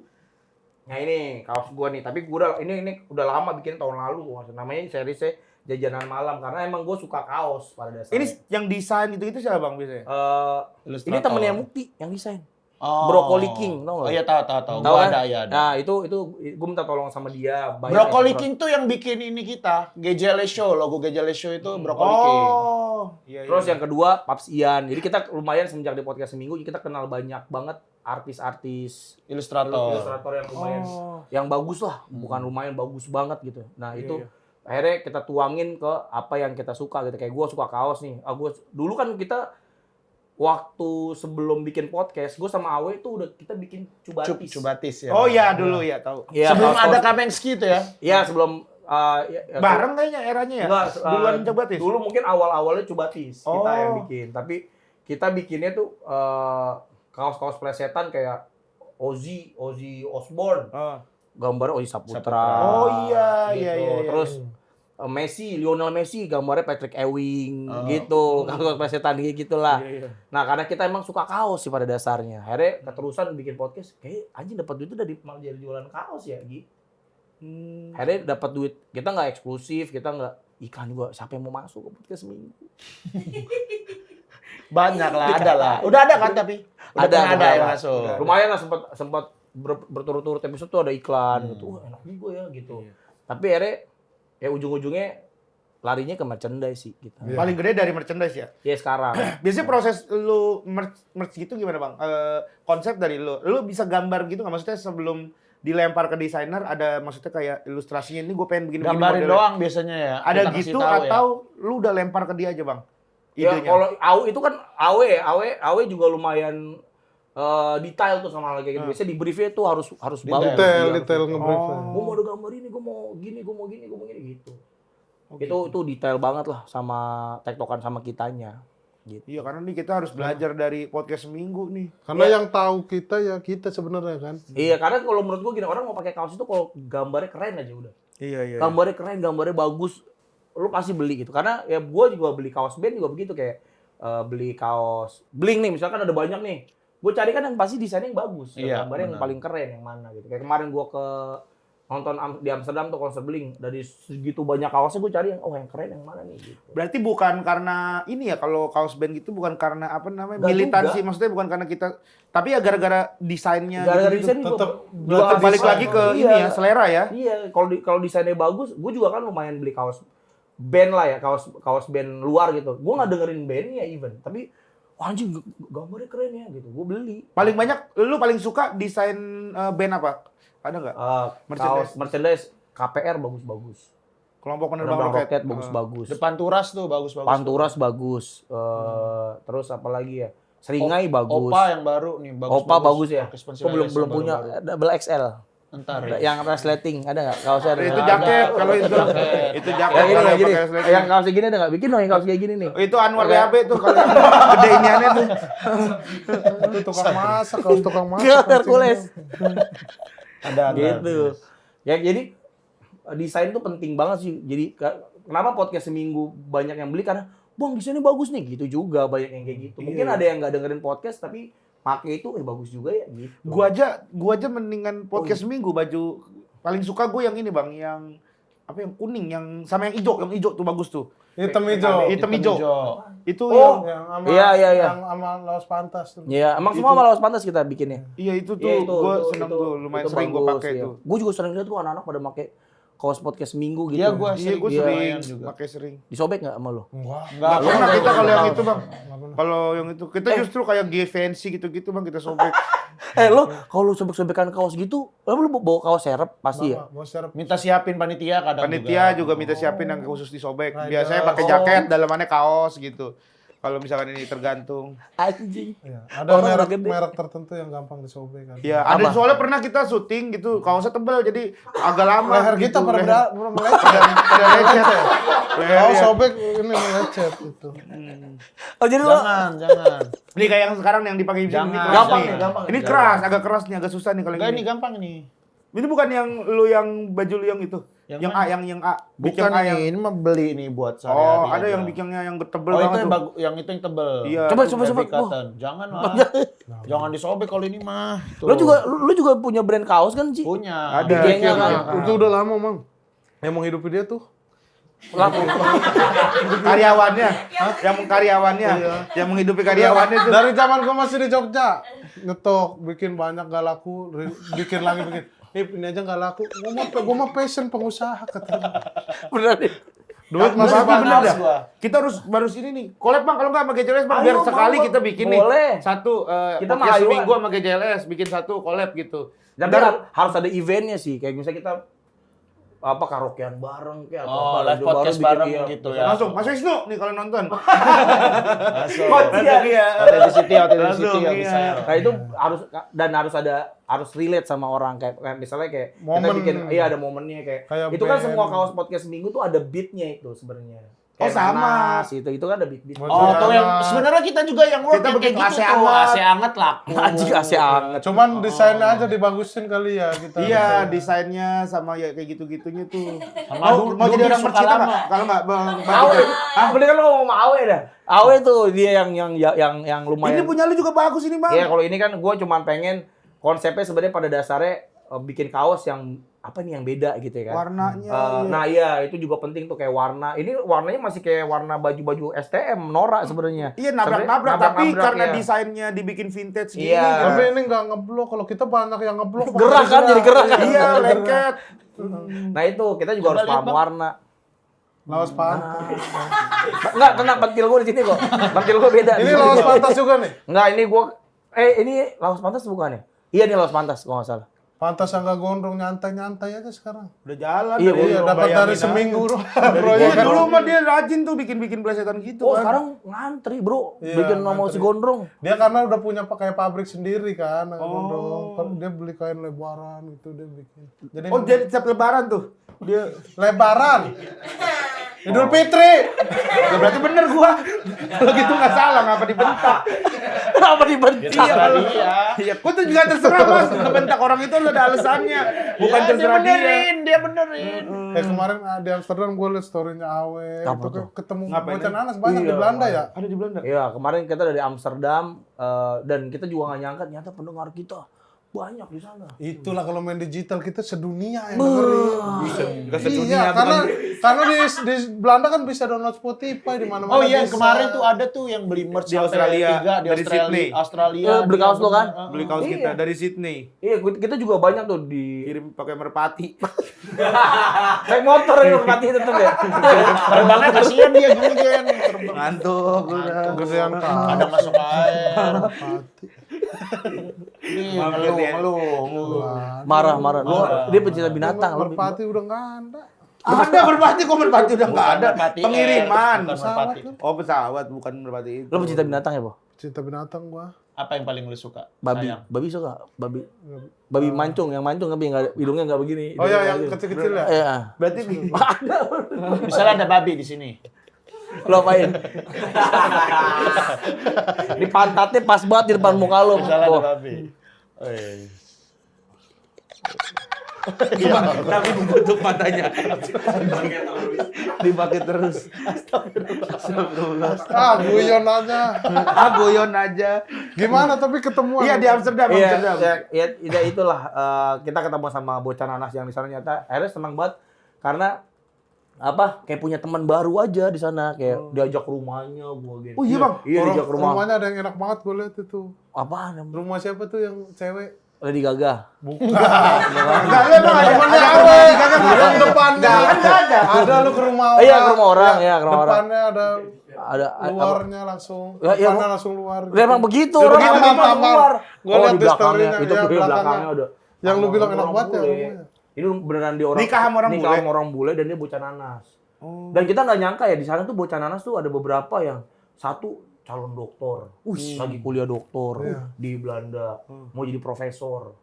Nah ini kaos gua nih, tapi gua ini udah lama bikin tahun lalu, namanya seriesnya Jajanan Malam karena emang gua suka kaos pada dasarnya. Ini yang desain itu siapa Bang biasanya? Ini temennya Mukti yang desain. Oh. Broccoli King, tau nggak? Oh iya tahu. Tahu Gua kan? ada ya. Nah itu gue minta tolong sama dia. bayar Broccoli extra. King tuh yang bikin ini kita, GJL Show, logo GJL Show itu Broccoli King. Oh. Iya, Terus yang kedua Paps Ian. Jadi kita lumayan semenjak di podcast seminggu kita kenal banyak banget artis-artis ilustrator yang lumayan, yang bagus lah, bukan lumayan bagus banget gitu. Nah itu akhirnya kita tuangin ke apa yang kita suka gitu. Kayak gue suka kaos nih. Dulu kan kita waktu sebelum bikin podcast, gue sama Awe tuh udah kita bikin cubatis. Cubatis ya. Oh iya dulu ya tahu. Iya, Sebelum kaos-kaos. ada Kamengski itu ya. Iya sebelum Bareng kayaknya eranya ya. Enggak, Duluan Cubatis. Dulu mungkin awal-awalnya Cubatis kita Oh. yang bikin, tapi kita bikinnya tuh kaos-kaos plesetan kayak Ozzy Osbourne, gambar Ozzy Saputra. Oh iya, gitu. iya. Terus Lionel Messi gambarnya Patrick Ewing gitu, kaos plesetan gitulah. Nah, karena kita emang suka kaos sih pada dasarnya. Akhirnya keterusan bikin podcast, kayak anjing dapat duit itu dari malah jadi jualan kaos ya, gitu. Akhirnya dapat duit, kita nggak eksklusif, kita nggak iklan juga. Siapa yang mau masuk ke podcast seminggu? Banyak lah, ada lah. Udah ada kan tapi? Udah Ada, pernah ada beberapa. yang masuk. Lumayan lah sempat berturut-turut episode tuh ada iklan gitu. Wah, enak juga ya gitu. Tapi akhirnya ya ujung-ujungnya larinya ke merchandise sih gitu. Iya. Paling gede dari merchandise ya. Ya sekarang. Biasanya proses lu merch gitu gimana bang? Konsep dari lu bisa gambar gitu nggak? Maksudnya sebelum dilempar ke desainer ada maksudnya kayak ilustrasinya ini gue pengen begini Gambarin doang biasanya ya. Ada Kita kasih gitu tahu ya. atau lu udah lempar ke dia aja bang? Ya Idenya. kalau AW itu kan AW juga lumayan detail tuh sama hal kayak gitu. Biasanya di briefnya tuh harus bagus. Detail nge-brief. Gue mau ada gambar ini, gue mau gini gitu. Itu detail banget lah sama tektokan sama kitanya. Gitu. Iya karena nih kita harus belajar dari podcast seminggu nih. Karena yang tahu kita ya kita sebenarnya kan. Iya, karena kalau menurut gue gini, orang mau pakai kaos itu kalau gambarnya keren aja udah. Iya. Gambarnya keren, gambarnya bagus, lu pasti beli gitu. Karena ya gue juga beli kaos band juga begitu kayak beli kaos bling nih, misalkan ada banyak nih. Gue cari kan yang pasti desainnya yang bagus, Iya, gambarnya yang benar. paling keren yang mana gitu. Kayak kemarin gue ke nonton di Amsterdam tuh konser bling, dari segitu banyak kaosnya gue cari yang yang keren yang mana nih gitu. Berarti bukan karena ini ya kalau kaos band gitu bukan karena apa namanya Nggak militansi juga. maksudnya bukan karena kita tapi ya gara-gara desainnya Gara-gara gitu. desain tetep juga balik desain. lagi ke Iya. ini ya selera ya. Iya, kalau desainnya bagus, gue juga kan lumayan beli kaos band lah ya, kaos band luar gitu. Gue nggak dengerin bandnya even, tapi wah, anjing gambarnya keren ya gitu, gue beli. Paling banyak lu paling suka desain band apa? Ada nggak? Kaos merchandise KPR bagus-bagus. Kelompok penerbang Penerbang roket. roket bagus-bagus. Depan Turas tuh bagus-bagus. Panturas bagus. Terus apa lagi ya? Seringai bagus. Opa yang baru nih bagus. Opa bagus ya. Pakai Kok belum specialization punya baru-baru. double XL. Ntar ya. Yang resleting ada nggak? Kaosnya ada. Itu nggak? jaket Ada. kalau itu Jaket. itu Yang jaket gini, kalau yang gini. pakai resleting. Yang kaos segini ada nggak? Bikin dong yang kaos kayak gini nih. Itu Anwar Oke. WAB tuh kalau yang gede iniannya tuh. Itu tukang masak, kaos tukang masak. Gila, Hercules. Ada. Gitu. Ya jadi desain tuh penting banget sih. Jadi kenapa podcast seminggu banyak yang beli karena bang desainnya bagus nih gitu juga banyak yang kayak gitu. Mungkin ada yang nggak dengerin podcast tapi pakai itu bagus juga ya gitu. Gua aja mendingan podcast seminggu baju paling suka gue yang ini bang yang apa yang kuning yang sama yang hijau tuh bagus tuh. Hitam hijau. Hitam hijau. Itu Oh. Yang sama Iya. yang sama Laos Pantas tuh. Iya, emang semua malah pantas kita bikinnya. iya itu tuh Iya, gue seneng tuh lumayan sering gue pakai tuh. Gue juga sering lihat tuh anak-anak pada pakai kaos podcast seminggu gitu. Iya, gua Iya gue Iya, sering juga. pakai sering. Disobek nggak sama lo? Enggak. Nggak pernah kita kalau yang itu bang. pernah. Kalau yang itu kita justru kayak fancy gitu-gitu bang kita sobek. Lo kalau lu sobek-sobekan kaos gitu, lu bawa kaos serep pasti ya? Mau serap. Minta siapin panitia kadang Panitia juga minta siapin yang khusus disobek. Nah, Biasanya pakai jaket, dalamannya kaos gitu. Kalau misalkan ini tergantung. Anjing. Iya. Ada Orang udah merek gede. merek tertentu yang gampang disobek kan. Iya, ada soalnya pernah kita syuting gitu, kaosnya tebal jadi agak lama. Leher kita gitu. pada melecet. Pada lecet. Leher, Oh, iya. sobek ini melecet itu. Oh jadi lo Jangan. Ini kayak yang sekarang yang dipakai di sini, ini Jangan. keras Gampang nih. nih, gampang. Ini keras, agak keras nih, agak susah nih kalau Enggak, ini. ini gampang nih. Ini bukan yang lu yang baju lu yang itu. Yang Yang mana? A, yang A. Big Bukan yang A yang ini mah beli nih buat Oh, sehari-hari ada aja. yang bikinnya yang tebel Oh, itu banget yang tuh. yang itu yang tebel. Iya. Coba, tuh. coba. Heavy cotton. Jangan lah. Jangan disobek kalau ini mah. Tuh. lu juga punya brand kaos kan, Ci? punya. Ada. Gengnya kan. Itu udah lama, Mang. Yang menghidupi dia tuh. Karyawannya, yang menghidupi karyawannya tuh. Dari zaman gua masih di Jogja. Ngetok, bikin banyak gak laku, bikin lagi bikin. Ini aja gak laku. Gua mah passion pengusaha katanya. Bener deh. Duit masih Tapi banyak. bener dah. gua. Kita harus ini nih. Collab bang, kalau nggak sama GJLS bang, biar Ayo, sekali mau, kita bikin boleh. nih. Satu, Kita podcast mah ayuan. seminggu sama GJLS, bikin satu collab gitu. Tapi Ntar- harus ada eventnya sih, kayak misalnya kita apa karaokean bareng kayak atau Oh, apa live podcast bikin, bareng iya. gitu ya. Langsung, Mas Wisnu nih kalau nonton. Masuk. Iya. Authenticity Langsung, yang iya. bisa. Nah itu harus relate sama orang kayak misalnya kayak kita Momen. bikin ada momennya kayak Kayak itu kan band. semua kaos podcast seminggu tuh ada beatnya itu sebenarnya. Oh, Kayak sama. Nanas, itu kan ada beat. Oh, tuh yang sebenarnya kita juga yang work Kita yang kayak bikin gitu AC tuh. anget. AC anget laku. Anjing asik anget. Cuman desainnya aja dibagusin kali ya kita. Iya, desainnya sama ya kayak gitu-gitunya tuh. Sama Mau jadi Dudi orang suka merch kita lama. nggak? Kalau nggak bang. Awe. Mendingan lo ngomong sama Awe dah. Awe tuh dia yang lumayan. Ini punya lu juga bagus ini bang. Iya, kalau ini kan gue cuman pengen konsepnya sebenarnya pada dasarnya bikin kaos yang apa nih yang beda gitu ya kan. Warnanya. Nah iya itu juga penting tuh kayak warna. Ini warnanya masih kayak warna baju-baju STM Nora sebenarnya. Iya nabrak-nabrak Sebenarnya tapi karena ya. desainnya dibikin vintage gini. Iya. kan. Tapi ini nggak ngeblok. Kalau kita banyak yang ngeblok. Gerak kan, jadi gerak kan? Iya, lengket. Nah itu kita juga harus Coba lihat, paham Bang. warna. Lawas pantas. Enggak, tenang pentil gue di sini kok. Pentil gue beda. Ini lawas pantas juga nih. Enggak, ini gue ini laos pantas bukan ya? Iya nih laos pantas kalau nggak salah. Pantas yang nggak gondrong nyantai-nyantai aja sekarang. Udah jalan. Iya, Iya, dapat dari seminggu. Iya, dulu mah dia rajin tuh bikin plesetan gitu Oh kan. sekarang ngantri bro, Iya, bikin nama si ngantri. gondrong. Dia karena udah punya kayak pabrik sendiri kan, gondrong. Kan dia beli kain lebaran itu dia bikin. Jadi Oh, jadi setiap lebaran tuh. Dia lebaran. Idul Fitri. ya berarti bener gua. Kalau gitu nggak salah, ngapa dibentak? Kenapa dibenci? Iya, kalau iya. Iya, gua tuh juga terserah Mas, ngebentak orang itu ada alasannya. Bukan Ya, terserah dia. dia benerin. Kemarin di Amsterdam gue liat story-nya Awe. Apa Itu tuh? ketemu Ngapain bocah aja? nanas banyak di Iya, Belanda ya. Ada di Belanda. Iya, kemarin kita dari Amsterdam dan kita juga nggak nyangka ternyata pendengar kita banyak di sana. Itulah kalau main digital kita sedunia yang dengerin. Nggak sedunia, Iya, bukan- karena di Belanda kan bisa download Spotify di mana-mana. Oh iya, bisa. kemarin tuh ada tuh yang beli merch Di sampai Australia, 3 di dari Australia. Sydney. Australia. Beli kaos lo kan? Beli kaos kita dari Sydney. Iya, kita juga banyak tuh di Kirim pakai merpati. naik motor ya mati itu tuh ya. Terbangnya kasihan dia gini kan. Terbang. Ngantuk udah. Gedean Ada masuk air. Mati. Nih, Maaf, Lian. ngeluh. Marah. Dia pecinta binatang. Lu- Merpati udah nggak ada. Ada merpati kok merpati udah nggak ada. Merpati Pengiriman. bukan merpati. Oh pesawat bukan merpati itu. Lu pecinta binatang ya, Po? Cinta binatang gua. Apa yang paling lu suka? Babi. Sayang. Babi suka? Babi mancung, yang mancung tapi nggak hidungnya nggak begini. Oh ya, Hidungnya yang nggak begini. kecil-kecil ya. Iya. Berarti Misalnya ada babi di sini. Lo apain? Di pantatnya pas banget di depan muka lo. Misalnya Oh. ada babi. tapi ditutup matanya. Dipakai terus. Ah, guyon aja. Goyon aja. Gimana tapi ketemuan? Iya di Amsterdam, Amsterdam. Ya itulah kita ketemu sama bocah nanas yang di sana nyata akhirnya senang banget karena apa kayak punya teman baru aja di sana kayak diajak rumahnya gua gitu. Oh iya, Bang. Iya diajak rumah. Rumahnya ada yang enak banget gue lihat itu. Apaan? Rumah siapa tuh yang cewek? Lady Gaga. Bukan. Enggak ada Bang, ada Temennya ada Awe. Gagal Yang depannya. Enggak ada. Ada lu ke rumah orang. Iya, ke rumah orang, ya, ke rumah orang. Depannya ada Ada luarnya langsung. Ya, iya, Depannya langsung luar. Emang begitu Ya, orang begitu, begitu Bang. keluar. Gua lihat di di belakangnya story-nya, itu ya, belakangnya ada. Yang lu bilang enak orang banget ya bule. rumahnya. Ini beneran dia orang Nikah sama orang bule? sama orang bule dan dia bocah nanas. Dan kita nggak nyangka ya di sana tuh bocah nanas tuh ada beberapa yang satu calon doktor, lagi kuliah doktor di Belanda, mau jadi profesor.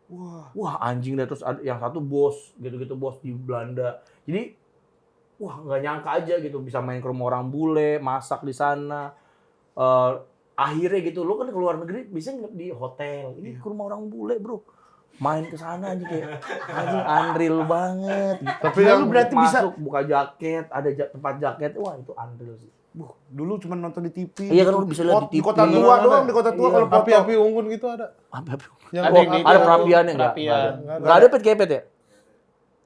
Wah anjing deh terus ada yang satu bos gitu-gitu bos di Belanda. Jadi wah nggak nyangka aja gitu bisa main ke rumah orang bule, masak di sana. Akhirnya gitu lo kan ke luar negeri bisa nginep di hotel, ini ke rumah orang bule bro. Main ke sana aja kayak anjing unreal banget. Tapi Nah, yang lu berarti bisa Masuk buka jaket, ada tempat jaket, wah itu unreal sih. dulu cuma nonton di TV. Iya kan lu bisa lihat di Di TV. kota tua doang, di kota tua Iya. kalau foto. api-api unggun gitu ada. Apa? Yang Ada gua- yang di- Ada perapiannya enggak? Perapian. Enggak ada pet kepet ya?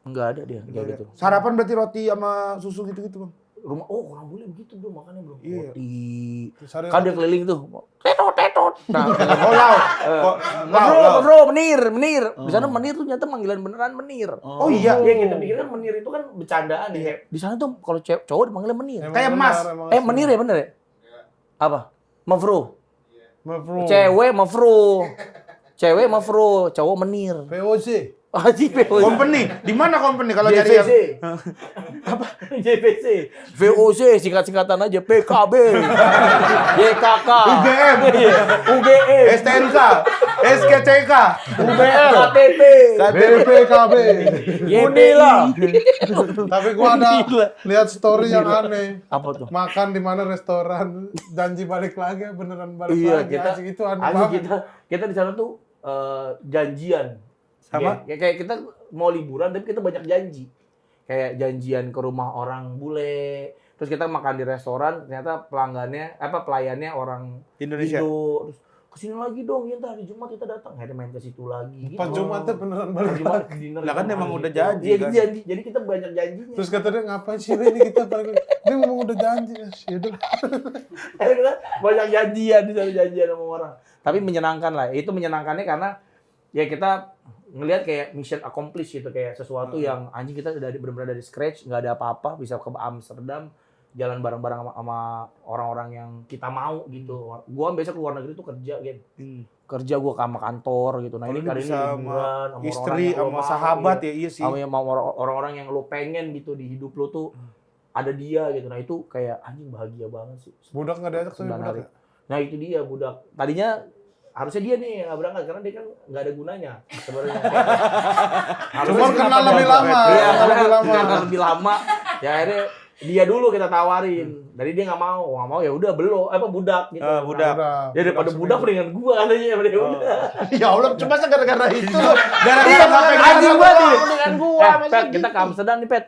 Enggak ada dia, kayak gitu. Sarapan berarti roti sama susu gitu-gitu, Bang. Rumah orang bule begitu bro makannya bro. Iya. Roti. Sari- Kan dia keliling tuh. Tetot. Nah, Oh, lau. Kok bro, menir. Di sana menir tuh nyata panggilan beneran menir. Oh iya. Iya kita pikir kan menir itu kan bercandaan ya. Di sana tuh kalau cowok dipanggilnya menir. Emang Kayak benar, Mas. emang Menir ya bener ya? Apa? Mafro. Mafru. Cewek mafro. Cewek mafro, cowok menir. VOC. Anjing Company. Di mana company kalau nyari yang JVC. Apa? JVC. VOC singkat-singkatan aja PKB. YKK. UGM, UGM. STNK, SKCK, UBL. KTP. BPKB. YBI. Tapi gua ada lihat story yang aneh. Apa tuh? Makan di mana restoran, janji balik lagi, beneran balik Iya, lagi. kita Asik, itu aneh anjing banget. kita di sana tuh janjian. Sama? Kayak kita mau liburan tapi kita banyak janji. Kayak janjian ke rumah orang bule. Terus kita makan di restoran, ternyata pelayannya orang Indonesia. Indo. Terus kesini lagi dong, ya ntar hari Jumat kita datang. Akhirnya main ke situ lagi. Pas Jumatnya beneran Hari balik Jumat lagi. dinner. Lah kan sama emang hari udah itu. janji, Iya, kan? janji. Jadi kita banyak janjinya. Terus kata dia, ngapain sih ini kita balik lagi? Dia ngomong udah janji. Ya udah. Akhirnya kita banyak janjian, disuruh janjian sama orang. Tapi menyenangkan lah. Itu menyenangkannya karena ya kita ngelihat kayak mission accomplished gitu, kayak sesuatu yang anjing kita dari benar-benar dari scratch, nggak ada apa-apa, bisa ke Amsterdam, jalan bareng-bareng sama orang-orang yang kita mau gitu. Gua biasa keluar negeri tuh kerja gitu. Kerja gua sama kantor gitu. Nah, ini kali ini bisa liburan sama istri, sama sahabat ya, iya sih. Sama yang mau orang-orang yang lo pengen gitu di hidup lo tuh ada dia gitu. Nah, itu kayak anjing bahagia banget sih. Budak nggak diajak tapi 9 budak hari. ya? Nah, itu dia budak. Tadinya harusnya dia nih yang nggak berangkat karena dia kan nggak ada gunanya sebenarnya. Cuma kenal lebih lama. Iya, lebih lama. karena lebih lama. Ya akhirnya dia dulu kita tawarin. Dari dia nggak mau ya udah budak gitu. Budak. Ya daripada budak mendingan gua katanya ya udah. Ya Allah, cuma gara-gara itu. Gara-gara sampai Anjing banget nih. Dengan gua, masa Pet, gitu. kita ke Amsterdam nih, Pet.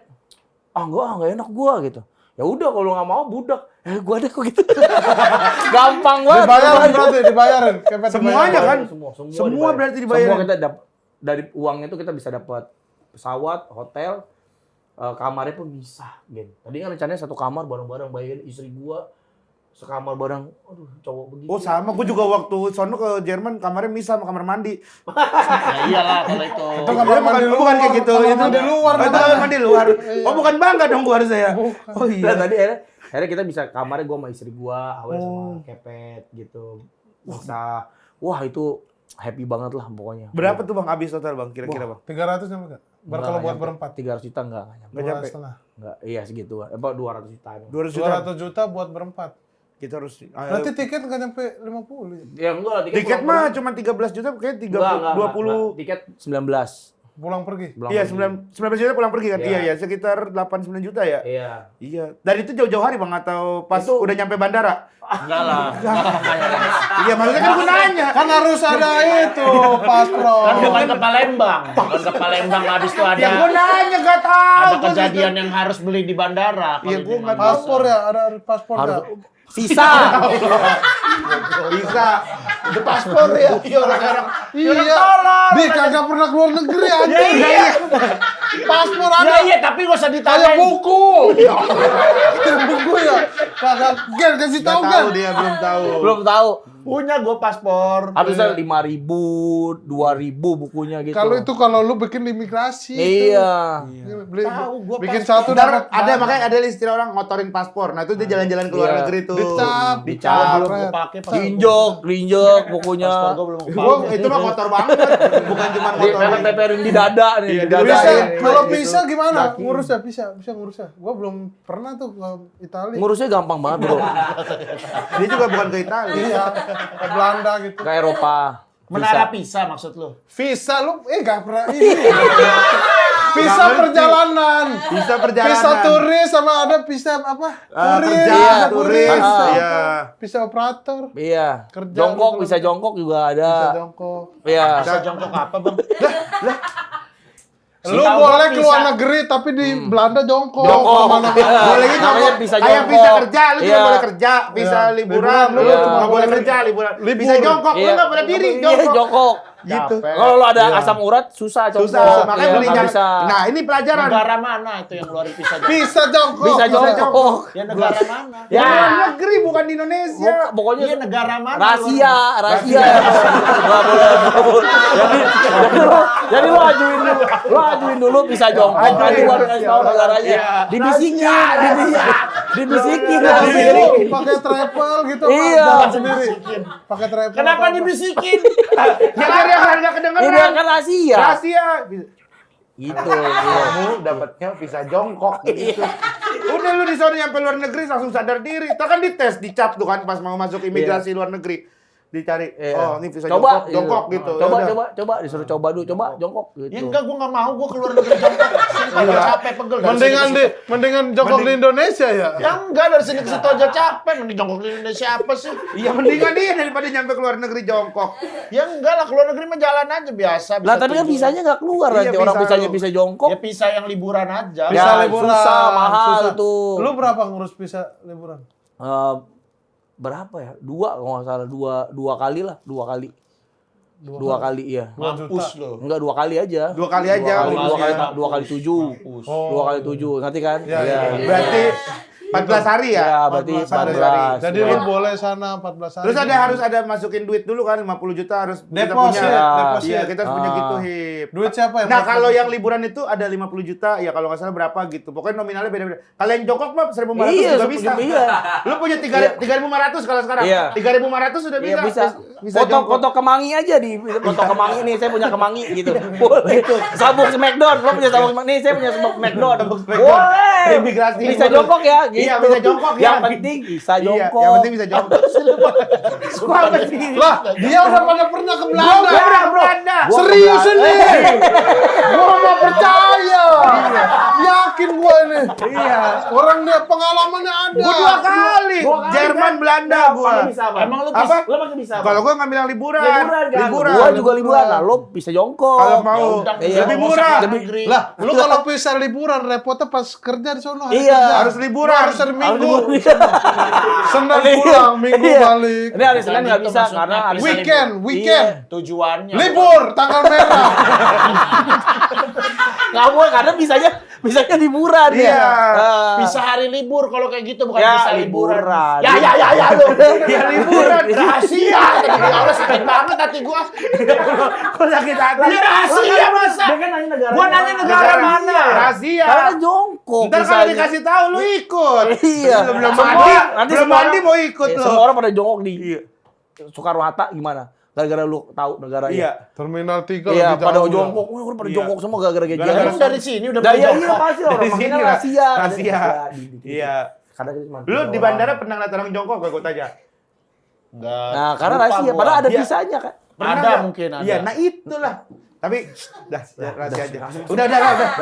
Enggak enak gua gitu. Ya udah kalau nggak mau budak. Gua deh kok gitu. Gampang banget. Dibayarin berarti, dibayarin. Kepet Semuanya dibayarin. kan? Semua berarti dibayarin. Semua kita dari uangnya itu kita bisa dapat pesawat, hotel, kamarnya pun bisa, Gen. Tadi kan rencananya satu kamar bareng-bareng, bayarin istri gua sekamar bareng. Aduh, cowok begitu. Oh sama, gue juga waktu sono ke Jerman kamarnya misah sama kamar mandi. Ya iyalah kalau itu. Itu kamar mandi luar. Bukan kayak gitu. Kamar Itu mandi luar. Oh, itu kamar mandi luar. Oh bukan bangga dong gue harusnya ya. Oh Nah, iya. tadi akhirnya kita bisa kamarnya gua sama istri gua, Awel sama Kepet gitu. Bisa. Wah, itu happy banget lah pokoknya. Berapa tuh bang habis total bang kira-kira bang? 300 nyampe nggak? Baru kalau buat berempat. 300 juta enggak nyampe. Nggak nyampe. 2,5. Enggak, iya segitu. 200 juta. 200 juta. 200 juta buat berempat. Kita harus. Berarti tiket nggak nyampe 50. Ya enggak lah, Tiket mah cuma 13 juta, kayak 20. Tiket 19. Pulang pergi. Pulang Iya, pergi. 19 juta pulang pergi kan? Iya. Iya, ya sekitar 8-9 juta ya? Iya. Iya. Dan itu jauh-jauh hari bang atau pas Itu- udah nyampe bandara? Enggak lah. Iya, maksudnya kan gue nanya. Kan harus ada itu, paspor. Kan bukan ke Palembang. Bukan ke Palembang habis itu ada Ya gue nanya gak tahu. ada Gua kejadian yang harus beli di bandara. Iya, Kalau gua di nggak Makassar. Paspor ya, ada paspor Harus ya. visa. bisa. Ada paspor ya. Iya orang-orang. Iya. Dia kagak pernah keluar negeri anjing. Iya. Paspor Ya ada. iya, tapi gak usah Kayak ditanyain. buku. Kayak buku ya. Kagak Gen kasih tahu Gak Gen. tahu dia belum tahu. Belum tahu. Punya gue paspor. Harusnya 5.000, 2.000 bukunya gitu. Kalau lu bikin di imigrasi. Iya. Beli, Tahu, gua bikin paspor. satu Ntar dapat ada makanya ada istilah orang ngotorin paspor. Nah itu dia jalan-jalan ke luar Iya. negeri tuh. Dicap. Dicap belum Red. gue pakai paspor. Diinjek bukunya. Paspor gue belum Gua pakai. itu mah kotor banget. Bukan cuma Di ngotorin. peperin di dada nih. Iya, di dada. Bisa, Iya, kalau gitu. bisa gimana? Daki. Ngurusnya bisa ngurusnya. Gua belum pernah tuh ke Italia. Ngurusnya gampang banget, Bro. Dia juga bukan ke Italia. Iya, ke Belanda gitu. Ke Eropa. Menara Pisa maksud lu? Visa lu gak pernah ini. Visa ngerti. perjalanan. Bisa perjalanan. Visa turis sama ada visa apa? Turis. Kerja, Iya, turis. Ah. Iya. Visa operator. Iya. Kerja Jongkok, gitu. bisa jongkok juga ada. Visa jongkok. Iya. Bisa jongkok apa bang? Lu Tahu boleh gua keluar visa. negeri tapi di Belanda jongkok. Jongkok. Kemana-mana. Boleh gitu Namanya jongkok. bisa Kayak jongkok. bisa kerja, lu juga Iya. boleh kerja. Bisa Iya. liburan, lu Iya. nggak boleh kerja liburan. Bisa jongkok, lu nggak boleh diri Iya, jongkok. jongkok. Gitu. Kalau lo ada Iya. asam urat susah jongkok. Susah, makanya Iya, belinya. nggak bisa. Nah ini pelajaran. Negara mana itu yang ngeluarin visa jongkok? Bisa jongkok. Bisa jongkok. Ya negara mana? Ya. Luar negeri bukan di Indonesia. Pokoknya Iya negara mana? rahasia. Nggak boleh. Jadi lo ajuin dulu bisa jongkok. Nanti baru kasih tahu negaranya. Dibisikin, dibisikin. Lu pakai travel gitu. Iya. Jalan sendiri. Pakai travel. Kenapa apa-apa. dibisikin? Biar yang harga Ini kedengeran. kan rahasia. Rahasia. Gitu. Kamu dapatnya visa jongkok gitu. Udah lu di sana nyampe luar negeri langsung sadar diri. Kita kan dites, dicap tuh kan pas mau masuk imigrasi luar negeri. Dicari, oh ini visa Coba jongkok gitu. Coba, Ya udah. coba disuruh coba dulu, coba jongkok Ya gitu. enggak, gue nggak mau. Gue keluar negeri jongkok. Sini capek pegel. Dari Mendingan sini ke situ. mendingan jongkok di Indonesia ya. Ya enggak, dari sini ke situ aja capek. Mending jongkok di Indonesia apa sih? Iya mendingan dia daripada nyampe ke luar negeri jongkok. Ya enggak lah, keluar negeri mah jalan aja biasa. Lah bisa tapi kan tujuh. visanya nggak keluar Iya, nanti orang visa visanya lu. bisa jongkok. Ya visa yang liburan aja. Visa Ya, liburan. susah, mahal susah. tuh. Lu berapa ngurus visa liburan? Eh, berapa ya? 2 kalau nggak salah, 2 kali lah, 2 kali. 2 kali iya. Mampus lo. Enggak 2 kali aja. 2 kali aja. 2 kali 7. Oh. 2 kali 7. Nanti kan? Iya, iya. Berarti 14 hari ya? Ya, berarti 14 14. Jadi Ya. lu boleh sana 14 hari. Terus harus ada masukin duit dulu kan, 50 juta harus kita Deposit, punya. deposit. Iya, kita harus punya Ah. gitu, Hip. Duit siapa yang Nah, pakai? kalau yang liburan itu ada 50 juta, ya kalau nggak salah berapa gitu. Pokoknya nominalnya beda-beda. Kalau yang jongkok mah 1.500 Iya, juga bisa. iya. Lu punya 3.500 kalau sekarang. Iya. 3.500 sudah Iya bisa. bisa. jongkok. Foto kemangi aja di foto kemangi nih, saya punya kemangi gitu. Boleh. Sabuk Smackdown, lo punya sabuk nih, saya punya sabuk Smackdown. Boleh. Imigrasi. Bisa jongkok ya gitu. Iya, bisa jongkok ya. Yang penting bisa Iya, jongkok. yang penting bisa jongkok. Apa sih? Lah, dia udah pernah ke Gua Belanda. pernah Belanda. Gua Serius ke ini. Gua nggak percaya. Yakin gua ini. Iya. Orang dia pengalamannya ada. Gua 2 kali. Jerman, Belanda gua. Emang lu Apa? Lu pakai bisa Kalau gua ngambil yang liburan. kan? Gua juga liburan. Nah, lo bisa jongkok. Kalau mau Iya. lebih murah. Lah, lu kalau bisa liburan repotnya pas kerja di sono. hari Iya. kerja. Harus liburan. Harus hari Minggu. Senin Iya. pulang, Minggu Iya. balik. Ini hari Senin nggak Itu bisa maksudnya karena hari Senin. Weekend. Tujuannya. Libur, tanggal merah. Nggak boleh karena bisanya liburan Iya. ya. Bisa hari libur kalau kayak gitu bukan Ya, bisa liburan. liburan. Ya lu. Ya liburan. Rahasia. Ya Allah sakit banget hati gua. Kok sakit hati? Ya rahasia masa. Dia kan nanya negara. Gua nanya negara mana? Rahasia. Karena kan jongkok. Ntar kalau bisanya. dikasih tahu lu ikut. Iya. Belum Semua- mandi, nanti belum semua mandi orang- mau ikut Iya, lo. Semua orang pada jongkok di Soekarno Hatta gimana? Gara-gara lu tahu negaranya. Iya. Terminal 3 Iya, lebih pada jauh. jongkok. Wah, pada Iya. jongkok semua gara-gara gajian. Gara-gara Emang dari sini udah Nah, punya iya, jongkok. iya pasti orang Dari makanya sini rahasia. rahasia. Di- Iya. Karena kita cuma Lu tiga di orang. bandara pernah ngeliat orang jongkok gak gue tanya? Enggak. Nah, karena Lupa rahasia. gua. Padahal ada Iya. visanya kan. Pernah Ada nggak? mungkin ada. Iya, nah itulah. Tapi dah rahasia aja. Udah.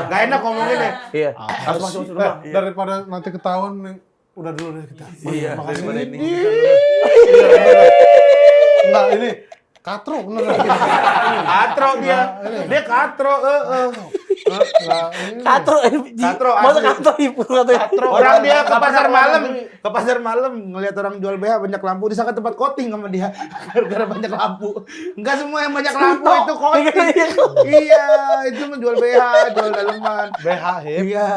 Gak enak ngomongin ya. Iya. Harus masuk Daripada nanti ketahuan nih, udah dulu deh kita. Iya. Makasih. Daripada ini. Enggak, ini katro bener. Katro dia. Dia katro. Enggak, ini. Katro, Katro masa asli. katro ibu katro. Orang dia ke Nggak pasar pernah malam, negeri. ke pasar malam ngelihat orang jual BH banyak lampu, disangka tempat coating sama dia gara-gara banyak lampu. Enggak semua yang banyak lampu itu coating. Iya, itu menjual BH, jual daleman. BH hip. Iya.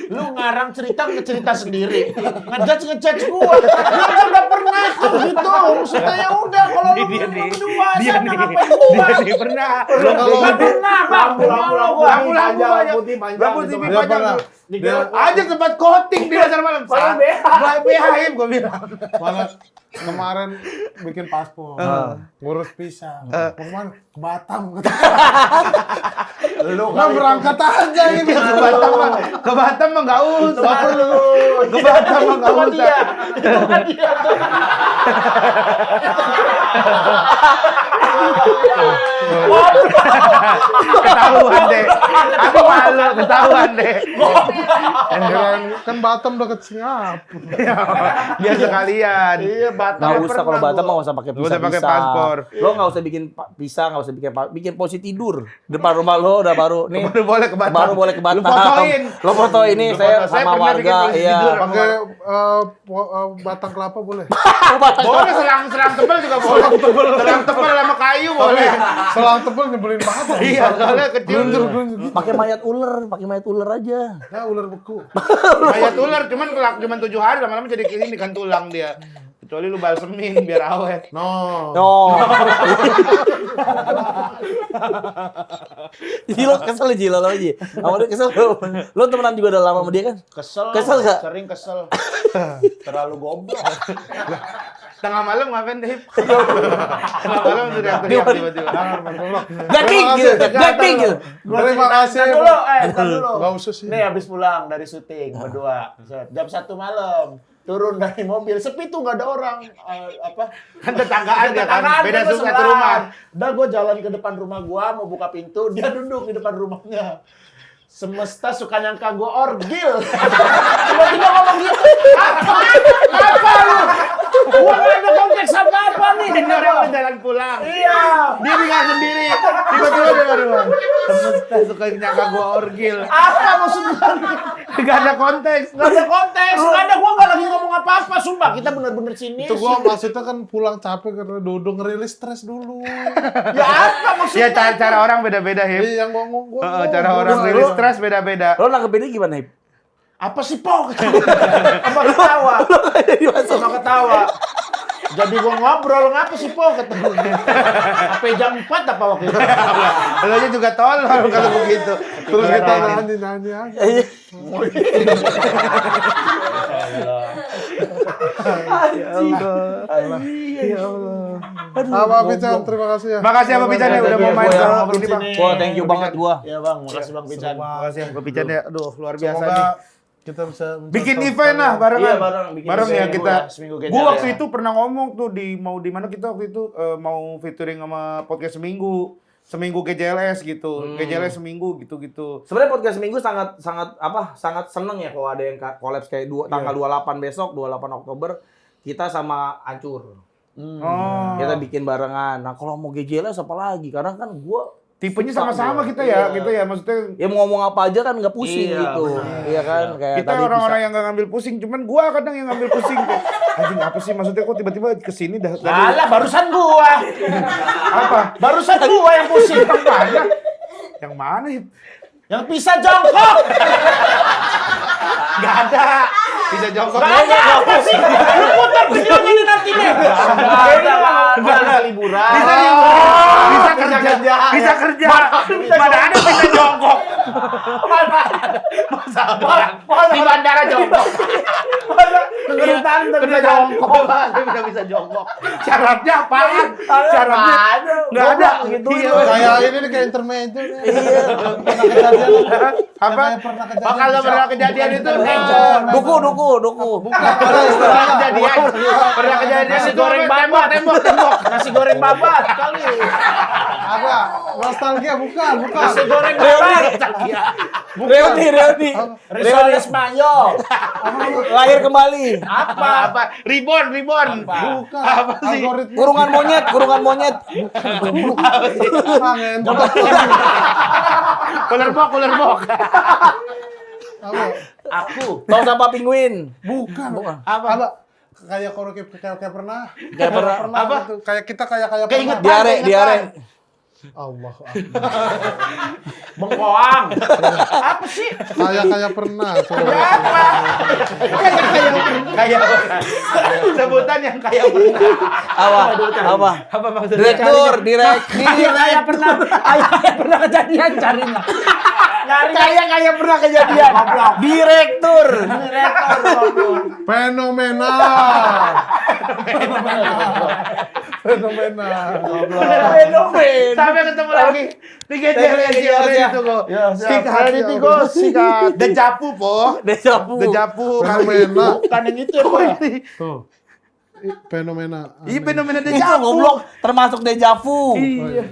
Lu ngarang cerita ngecerita sendiri. Ngejudge gua. Lu aja udah pernah tuh gitu. Maksudnya ya udah kalau lu Dia nih. berdua Dia sana nih. ngapain gua? Dia nih pernah. Nggak pernah, Bang. Lampu panjang, banyak. putih panjang Lampu gitu. TV Dia panjang. pernah. Dia Aja tempat coating di pasar malam. Padahal BH. BH hip gua bilang. Mana kemarin bikin paspor, ngurus visa. Mau kemana? Ke Batam. Lu Nah, berangkat aja ini. Ke Batam mah enggak usah. Ke Batam mah enggak usah. Ketahuan deh. Aku malu ketahuan deh. Kirain kan Batam deket Singapura. Biar sekalian. Iya, Batam. Nggak usah kalau pernah Batam gua. mah nggak usah pakai Nggak usah pakai visa. paspor. Lo nggak usah bikin visa, nggak usah bikin posisi tidur depan rumah lo udah baru nih. Baru boleh ke Batam. Baru boleh ke Batam. Lu fotoin. Lo foto ini Lu saya foto. Saya sama pernah bikin warga. posisi Iya. tidur. Pakai batang kelapa boleh. Boleh selang tebal juga boleh. Selang tebal sama kayu boleh. Selang tebel nyebelin banget. Iya, soalnya kecil. Glunjur. Pakai mayat ular aja. Nah, ular beku. Mayat ular cuman 7 hari lama-lama jadi ini kan tulang dia. Kecuali lu balsemin biar awet. No. No. Jilo kesel Jilo lo aja. Sama dia kesel lo. Lo temenan juga udah lama sama dia kan? Kesel. Kesel nggak? Sering kesel. Terlalu goblok. Tengah malam ngapain deh? Tengah malam teriak-teriak tiba-tiba. Blackpink gitu. Blackpink gitu. Terima kasih. Ntar dulu. Nggak usah sih. Nih habis pulang dari syuting berdua. Jam 1 malam. Turun dari mobil, sepi tuh nggak ada orang. Kan tetanggaan ya kan, Tetanggaan beda gua satu sebelah. rumah. Udah gue jalan ke depan rumah gua, mau buka pintu, dia duduk di depan rumahnya. Semesta suka nyangka gue orgil. Tiba-tiba ngomong gitu. Apa lu? Gua nggak ada konteks apa-apa nih. Ini orang udah jalan pulang. Iya. Dia tinggal sendiri. Tiba-tiba Aduh. Semesta suka nyangka gua orgil. Apa maksudnya? Gak ada konteks. Gak ada konteks, gak ada, gua gak lagi ngomong apa-apa, sumpah kita bener-bener sinis. Itu gua maksudnya kan pulang capek karena Dodo ngerilis stres dulu. Ya apa maksudnya? Ya cara orang beda-beda, Hip. Iya, yang ngomong Cara orang rilis stres beda-beda. Lo nanggepinnya gimana, Hip? Apa sih, Po? Apa ketawa? Sama ketawa. Jadi gua ngobrol, ngapa sih, Po? Sampai jam 4 apa waktu itu? Lo aja juga tolol kalau begitu. Terus kita nyanyi aja. Ya Allah. Apa Pican, terima kasih ya. Makasih apa Pican ya udah mau main ke ini, Bang. Wah, thank you banget gua. Ya, Bang, makasih Bang Pican. Makasih ya Pican ya. Aduh, luar biasa Semoga nih. kita bisa Bikin event lah barengan. Iya, bareng, bikin Bareng ya seminggu kita. ya, seminggu Gua Gejeles waktu ya. itu pernah ngomong tuh di mana kita waktu itu mau featuring sama podcast seminggu GJLS gitu. GJLS seminggu gitu-gitu. Sebenarnya podcast minggu sangat seneng ya kalau ada yang collabs kayak tanggal 28 besok, 28 Oktober kita sama Ancur. Oh. Kita bikin barengan. Nah, kalau mau GJLS apa lagi? Karena kan gua Tipenya susah sama-sama gua. kita ya, Iya. gitu ya. Maksudnya Ya mau ngomong apa aja kan nggak pusing Iya, gitu. benar. Iya kan? Kayak kita tadi orang-orang bisa- yang gak ngambil pusing, cuman gua kadang yang ngambil pusing tuh. Anjing apa sih maksudnya kok tiba-tiba kesini dah Alah, barusan gua. apa? Barusan gua yang pusing. Yang mana? Yang mana? Hip? Yang bisa jongkok. Gak ada. Bisa jongkok. Gak ada apa sih? Lu putar videonya nih nanti deh. Gak ada liburan. Bisa liburan. Bisa Bisa kerja. kerja. Bisa kerja. Mana ada bisa jongkok. Di bandara jongkok. Kesulitan bisa jongkok. Bisa jongkok. Syaratnya apaan? Syaratnya nggak ada. Gitu. Iya. Kayak ini nih kayak intermezzo nih. Iya. Pernah kejadian. Apa? Pernah kejadian. Kalau pernah kejadian itu Duku. Ada pernah kejadian. Pernah kejadian Nasi itu goreng apa? babat. Tembok. Nasi goreng babat kali. Ada nostalgia bukan. Nasi goreng babat. Reuni. Risol Spanyol. Lahir kembali. Apa? Ribon. Bukan. Apa sih? Algoritma. Kurungan monyet. Kangen. Cooler box. Apa? Aku. Tong sampah penguin. Bukan. Apa? Kayak kalau kayak pernah. Kayak pernah. Apa? Kayak kita kayak Keinget pernah. Diare. Allah. Bengkoang. Apa sih? Kayak pernah. Coba. Kayak sebutan yang kayak pernah. Apa? Apa maksudnya? Direktur. Kayak pernah kejadian carinya. Kayak pernah kejadian. Direktur. Fenomena. Sampai ketemu lagi di GJLS itu kok. Sikat. Dejavu po. Dejavu. Fenomena. Bukan yang itu ya. Tuh. Fenomena. Iya fenomena Itu dejavu. goblok termasuk dejavu. Iya.